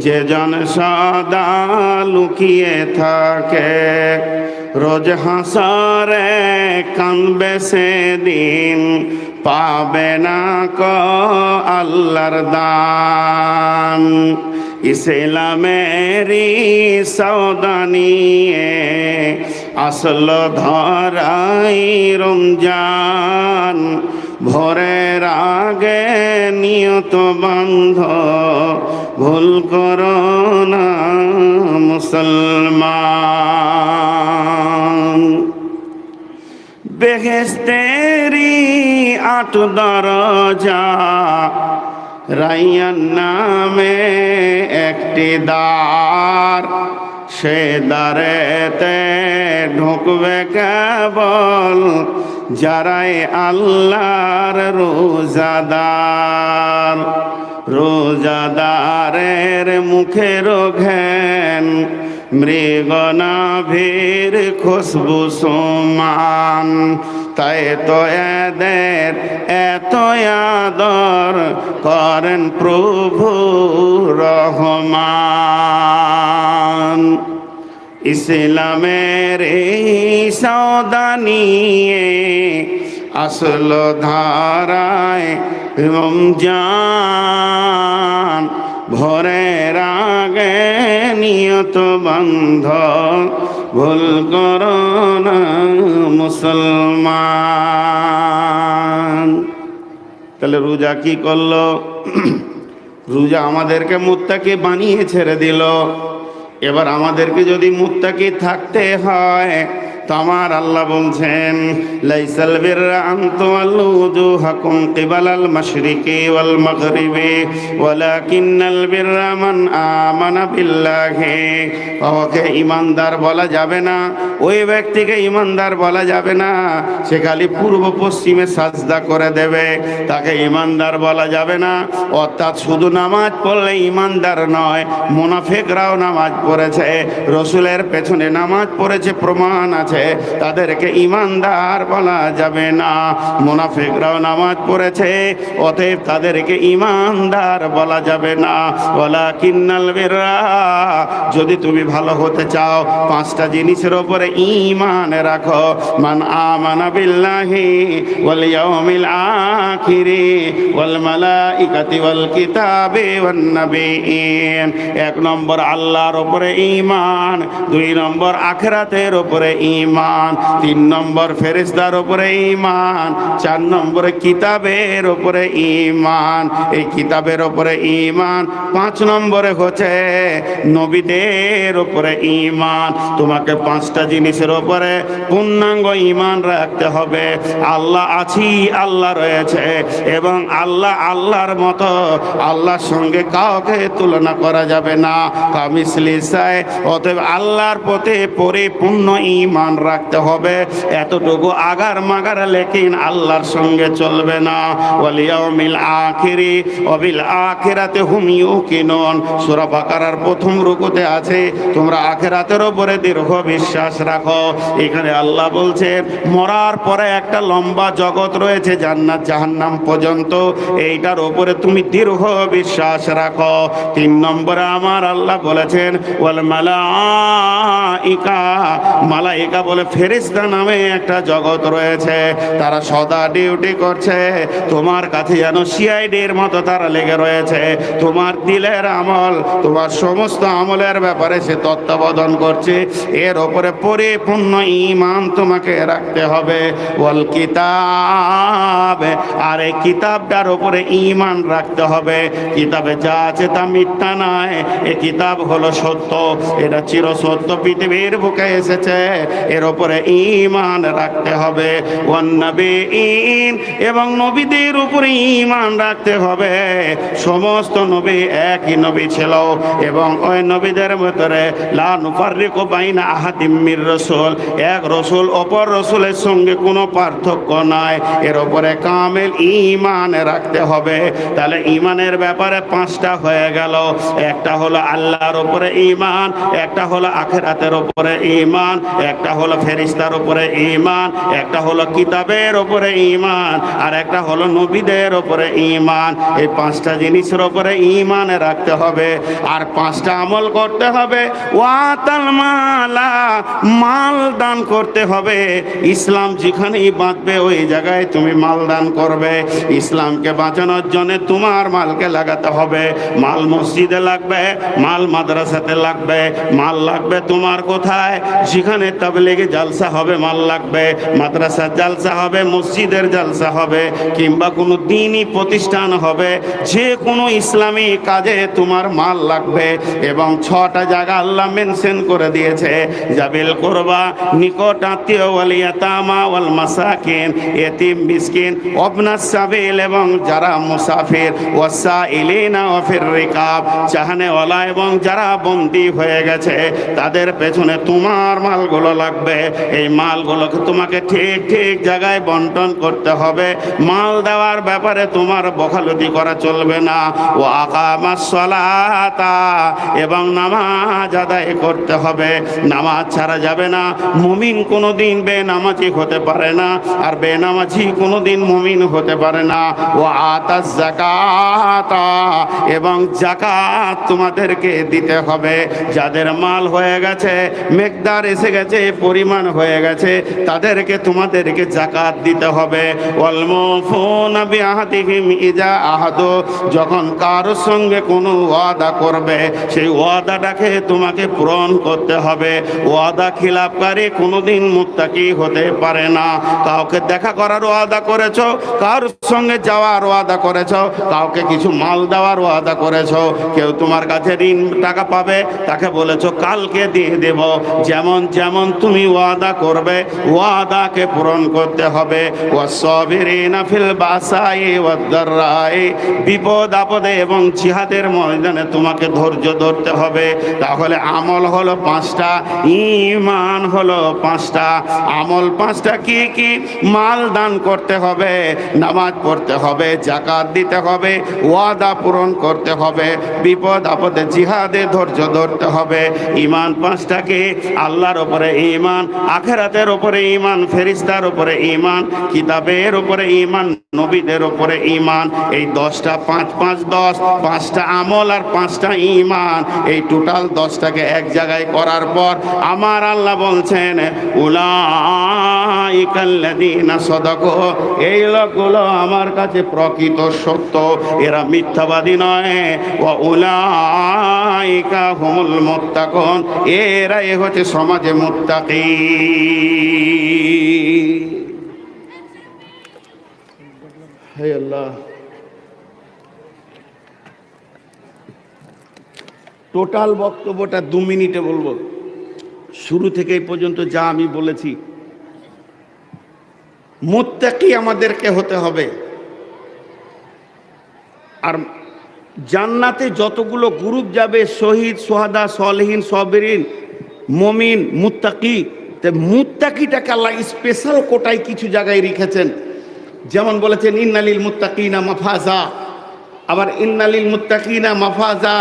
যে জন সদা লুকিয়ে থাকে, রোজ হাসরে কাঁদবে সেদিন, পাবে না ক আল্লাহর দান। ইসলামেরি সাউদানিয়ে আসল ধরাই রমজান। ভোরের আগে নিয়ত বন্ধ ভুল করো না মুসলমান। বেহেশতেরি 8 দরজা, রাইয়ান নামে একটি দ্বার, সে দ্বারেতে ঢুকবে কেবল যারাই আল্লাহর রোজাদার। রোজাদারের মুখের ঘ্যান মৃগনাভীর খুশবু সমান। তাই তো এদের এত আদর করেন প্রভু রহমান। ইসলামের এই সওদা নিয়ে আসল ধারায় রমজান ভোরের আগে নিয়ত বন্ধ ভুল করো না মুসলমান। তাহলে রোজা কি করলো? রোজা আমাদেরকে মুত্তাকি বানিয়ে ছেড়ে দিল। এবার আমাদেরকে যদি মুত্তাকি থাকতে হয় তো আমার আল্লাহ বলছেন, লাইসাল বিররা আন তুওয়াল্লু ওজুহাকুম কিবালাল মাশরিকি ওয়াল মাগরিবি ওয়ালাকিন্নাল বিররা মান আমানা বিল্লাহি। ওকে ঈমানদার বলা যাবে না, ওই ব্যক্তিকে ঈমানদার বলা যাবে না সে খালি পূর্ব পশ্চিমে সাজদা করে দেবে, তাকে ঈমানদার বলা যাবে না। অর্থাৎ শুধু নামাজ পড়লে ঈমানদার নয়, মুনাফিকরাও নামাজ পড়েছে, রসুলের পেছনে নামাজ পড়েছে, প্রমাণ আছে, তাদেরকে ঈমানদার বলা যাবে না। মুনাফিকরাও নামাজ পড়েছে, অতএব তাদেরকে ঈমানদার বলা যাবে না। ওয়ালাকিন্নাল বিররা, যদি তুমি ভালো হতে চাও পাঁচটা জিনিসের উপরে ঈমান রাখো। মান আমানা বিল্লাহি ওয়াল ইয়াউমিল আখিরি ওয়াল মালাইকাতি ওয়াল কিতাবি ওয়ান নাবিয়্যিন। এক নম্বর আল্লাহর উপরে ঈমান, দুই নম্বর আখিরাতের উপরে ঈমান, তিন নম্বর ফেরেশতার উপরে ঈমান, চার নম্বরে কিতাবের উপরে ঈমান, এই কিতাবের উপরে ঈমান, পাঁচ নম্বরে হচ্ছে নবীদের উপরে ঈমান। তোমাকে পাঁচটা জিনিসের উপরে পূর্ণাঙ্গ ঈমান রাখতে হবে। আল্লাহ আছি, আল্লাহ রয়েছে, এবং আল্লাহ আল্লাহর মতো, আল্লাহর সঙ্গে কাউকে তুলনা করা যাবে না। কামিসলি সাই, অতএব আল্লাহর প্রতি পরিপূর্ণ ঈমান রাখতে হবে। এতটুকু আগার মাগার লেকিন আল্লাহর সঙ্গে চলবে না। ওয়াল ইয়াউমিল আখিরি ওয়া বিল আখিরাতি হুম ইউকিনুন। সূরা বাকারার প্রথম রুকুতে আছে তোমরা আখিরাতের উপরে দৃঢ় বিশ্বাস রাখো। এখানে আল্লাহ বলছে মরার পরে একটা লম্বা জগৎ রয়েছে, জান্নাত জাহান্নাম পর্যন্ত, এইটার উপরে তুমি দৃঢ় বিশ্বাস রাখো। তিন নম্বরে আমার আল্লাহ বলেছেন ওয়াল মালাইকা, মালাইকা বলে ফেরেশতা নামে একটা জগৎ রয়েছে, তারা সদা ডিউটি করছে তোমার কাছে, যেন সিআইডির মতো তারা লেগে রয়েছে। তোমার দিলের আমল, তোমার সমস্ত আমলের ব্যাপারে সে তত্ত্বাবধান করছে। এর ওপরে পরিপূর্ণ ঈমান তোমাকে রাখতে হবে। ওয়াল কিতাব, আর এই কিতাবটার উপরে ঈমান রাখতে হবে। কিতাবে যা আছে তা মিথ্যা নয়, এই কিতাব হলো সত্য, এটা চিরসত্য, পৃথিবীর বুকে এসেছে, এর উপরে ঈমান রাখতে হবে। ওয়ান নাবিয়্যিন, এবং নবীদের উপরে ঈমান রাখতে হবে। সমস্ত নবী একই নবী ছিল, এবং ওই নবীদের ভিতরে লা নুফাররিকু বাইনা আহাদিম মির রাসূল, এক রসুল অপর রসুলের সঙ্গে কোনো পার্থক্য নাই। এর উপরে কামেল ঈমান রাখতে হবে। তাহলে ঈমানের ব্যাপারে পাঁচটা হয়ে গেল। একটা হলো আল্লাহর উপরে ঈমান, একটা হলো আখিরাতের উপরে ঈমান, একটা হলো ফেরেশতার উপরে ঈমান, একটা হলো কিতাবের উপরে ঈমান, আর একটা হলো নবীদের উপরে ঈমান। এই পাঁচটা জিনিসের উপরে ঈমান রাখতে হবে, আর পাঁচটা আমল করতে হবে। ওয়াতাল মালা, মাল দান করতে হবে। ইসলাম যেখানেই বাঁচবে ওই জায়গায় তুমি মাল দান করবে। ইসলামকে বাঁচানোর জন্য তোমার মালকে লাগাতে হবে। মাল মসজিদে লাগবে, মাল মাদ্রাসাতে লাগবে, মাল লাগবে তোমার কোথায়, যেখানে তাবলীগে জালসা হবে মাল লাগবে, মাদ্রাসার জালসা হবে, মসজিদের জালসা হবে, কিংবা কোনো দ্বীনি প্রতিষ্ঠান হবে, যে কোনো ইসলামী কাজে তোমার মাল লাগবে। এবং ছটা জায়গা আল্লাহ মেনশন করে দিয়েছে, জাবিল কুরবা, নিকট আত্মীয়, ওয়াল ইয়াতামা ওয়াল মাসাকিন, এতিম মিসকিন, ওয়াবনাস সাবিল, এবং যারা মুসাফির, ওয়াসাইলিনা ওয়া ফির রিকাব, চাহনেওয়ালা এবং যারা বন্দী হয়ে গেছে তাদের পেছনে তোমার মালগুলো লাগবে। রাখবে। এই মালগুলোকে তোমাকে ঠিক ঠিক জায়গায় বন্টন করতে হবে। মাল দেওয়ার ব্যাপারে তোমার বখালতি করা চলবে না। ও আকামাস সালাতা, এবং নামাজ আদায় করতে হবে। নামাজ ছাড়া যাবে না। মুমিন কোনোদিন বেনামাজি হতে পারে না, আর বেনামাজি কোনোদিন মুমিন হতে পারে না। ও আতাজ যাকাতা, এবং যাকাত তোমাদেরকে দিতে হবে। যাদের মাল হয়ে গেছে, মেকদার এসে গেছে, পরিমাণ হয়ে গেছে, তাদেরকে তোমাদেরকে যাকাত দিতে হবে। ওয়াল মুফুনা বিআহদিহিম ইজা আহাদু, যখন কারোর সঙ্গে কোনো ওয়াদা করবে, সেই ওয়াদাটাকে তোমাকে পূরণ করতে হবে। ওয়াদা খিলাফকারী কোনোদিন মুত্তাকি হতে পারে না। কাউকে দেখা করার ওয়াদা করেছো, কারোর সঙ্গে যাওয়ার ওয়াদা করেছো, কাউকে কিছু মাল দেওয়ার ওয়াদা করেছো, কেউ তোমার কাছে ঋণ টাকা পাবে, তাকে বলেছো কালকে দিয়ে দেব। যেমন যেমন তুমি ওয়াদা করবে, ওয়াদাকে পূরণ করতে হবে। ওয়াসসাবিরিনা ফিল বাসাই ওয়াদ-দাররাই, বিপদ আপদে এবং জিহাদের ময়দানে তোমাকে ধৈর্য ধরতে হবে। তাহলে আমল হলো 5টা, ঈমান হলো 5টা। আমল 5টা কি কি? মাল দান করতে হবে, নামাজ পড়তে হবে, যাকাত দিতে হবে, ওয়াদা পূরণ করতে হবে, বিপদ আপদে জিহাদে ধৈর্য ধরতে হবে। ঈমান 5টা কি? আল্লাহর উপরে ঈমান, আখিরাতের উপরে ঈমান, ফেরেশতার উপরে ঈমান, কিতাবের উপরে ঈমান, নবীদের উপরে ঈমান। এই 10টা, 5 5 10, 5টা আমল আর 5টা ঈমান, এই টোটাল 10টাকে এক জায়গায় করার পর আমার আল্লাহ বলছেন উলাইকাল্লাযীনা সাদাকু, এই লোকগুলো আমার কাছে প্রকৃত সত্য, এরা মিথ্যাবাদী নয়। ওয়া উলাইকা হুমুল মুত্তাকুন, এরাই হচ্ছে সমাজে মুত্তাকি। হে আল্লাহ, টোটাল বক্তব্যটা 2 মিনিটে বলবো। শুরু থেকে এই পর্যন্ত যা আমি বলেছি, মুত্তাকি আমাদেরকে হতে হবে। আর জান্নাতে যতগুলো গ্রুপ যাবে, শহীদ, সোহাদা, সলেহিন, সাবিরিন, মুমিন, মুত্তাকি, মুত্তাকিটাকে আল্লাহ স্পেশাল কোটায় কিছু জায়গায় রেখেছেন। যেমন বলেছেন ইন্নালিল মুত্তাকিনা মাফাজা, আবার ইন্নালিল মুত্তাকিনা মাফাজা।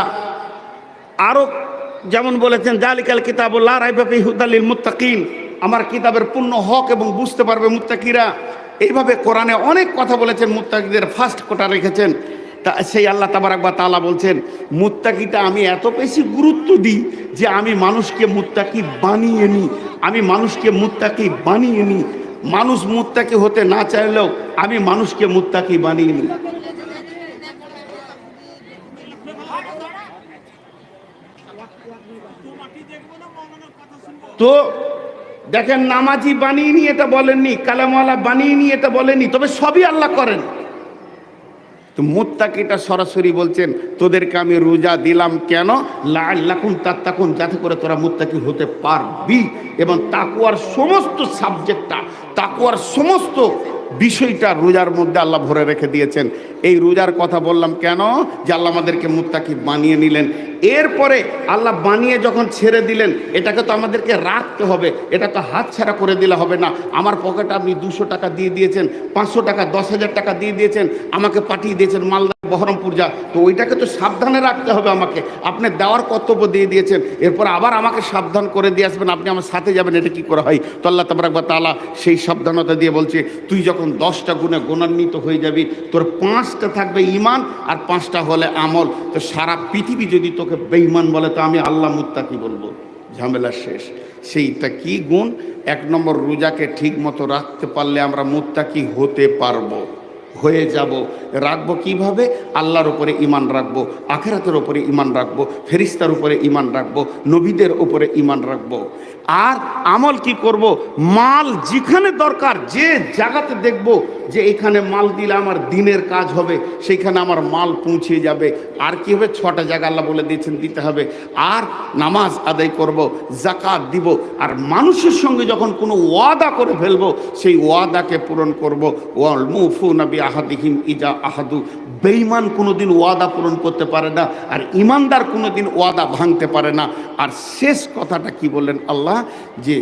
আরো যেমন বলেছেন জালিকাল কিতাবুল লা রাইবা ফীহি হুদাল লিল মুত্তাকিন, আমার কিতাবের পূর্ণ হক এবং বুঝতে পারবে মুত্তাকিরা। এইভাবে কোরআনে অনেক কথা বলেছেন, মুত্তাকিদের ফার্স্ট কোটা রেখেছেন। তা সেই আল্লাহ তাবারাক ওয়া তাআলা বলছেন মুত্তাকিটা আমি এত বেশি গুরুত্ব দিই যে আমি মানুষকে মুত্তাকি বানিয়ে নিই, আমি মানুষকে মুত্তাকি বানিয়ে নিই। মানুষ মুত্তাকি হতে না চাইলেও আমি মানুষকে মুত্তাকি বানিয়ে নিই। তো দেখেন, নামাজি বানিয়ে নিয়ে এটা বলেননি, কালামওয়ালা বানিয়ে নিয়ে এটা বলেননি, তবে সবই আল্লাহ করেন। তো মুত্তাকিটা সরাসরি বলছেন তোদেরকে আমি রোজা দিলাম কেন? লাআল্লাকুম তাত্তাকুন, যাতে করে তোরা মুত্তাকি হতে পারবি। এবং তাকওয়ার সমস্ত সাবজেক্টটা, তাকওয়ার সমস্ত বিষয়টা রোজার মধ্যে আল্লাহ ভরে রেখে দিয়েছেন। এই রোজার কথা বললাম কেন? যে আল্লাহ আমাদেরকে মুত্তাকি বানিয়ে নিলেন। এরপরে আল্লাহ বানিয়ে যখন ছেড়ে দিলেন, এটাকে তো আমাদেরকে রাখতে হবে, এটা তো হাত ছাড়া করে দিলে হবে না। আমার পকেটে আপনি 200 টাকা দিয়ে দিয়েছেন, 500 টাকা, 10,000 টাকা দিয়ে দিয়েছেন, আমাকে পাঠিয়ে দিয়েছেন মালদা বহরমপুর যা, তো ওইটাকে তো সাবধানে রাখতে হবে আমাকে। আপনি দেওয়ার কর্তব্য দিয়ে দিয়েছেন, এরপর আবার আমাকে সাবধান করে দিয়ে আসবেন, আপনি আমার সাথে যাবেন, এটা কি করে হয়? তো আল্লাহ তাবারাক ওয়া তাআলা সেই সাবধানতা দিয়ে বলছে তুই যখন 10টা গুণে গুণান্বিত হয়ে যাবি, তোর 5টা থাকবে ঈমান আর 5টা হলে আমল। তো সারা পৃথিবী যদি তোকে বেঈমান বলে, তো আমি আল্লাহ মুত্তাকি বলবো, ঝামেলা শেষ। সেইটা কি গুণ? 1 নম্বর, রোজাকে ঠিক মতো রাখতে পারলে আমরা মুত্তাকি হতে পারবো, হয়ে যাব। রাখবো কিভাবে? আল্লাহর উপরে ঈমান রাখবো, আখিরাতের উপরে ঈমান রাখবো, ফেরেশতার উপরে ঈমান রাখবো, নবীদের উপরে ঈমান রাখবো। আর আমল কি করব? মাল যেখানে দরকার, যে জায়গাতে দেখব যে এখানে মাল দিলে আমার দিনের কাজ হবে, সেইখানে আমার মাল পৌঁছে যাবে। আর কি হবে? 6টা জায়গা আল্লাহ বলে দিয়েছেন দিতে হবে। আর নামাজ আদায় করব, যাকাত দিব। আর মানুষের সঙ্গে যখন কোনো ওয়াদা করে ফেলবো, সেই ওয়াদাকে পূরণ করব। ওয়াল মুফুনা বিআহদিহিম ইজা আহাদু, বেঈমান কোনোদিন ওয়াদা পূরণ করতে পারে না, আর ঈমানদার কোনোদিন ওয়াদা ভাঙতে পারে না। আর শেষ কথাটা কি বললেন আল্লাহ? যে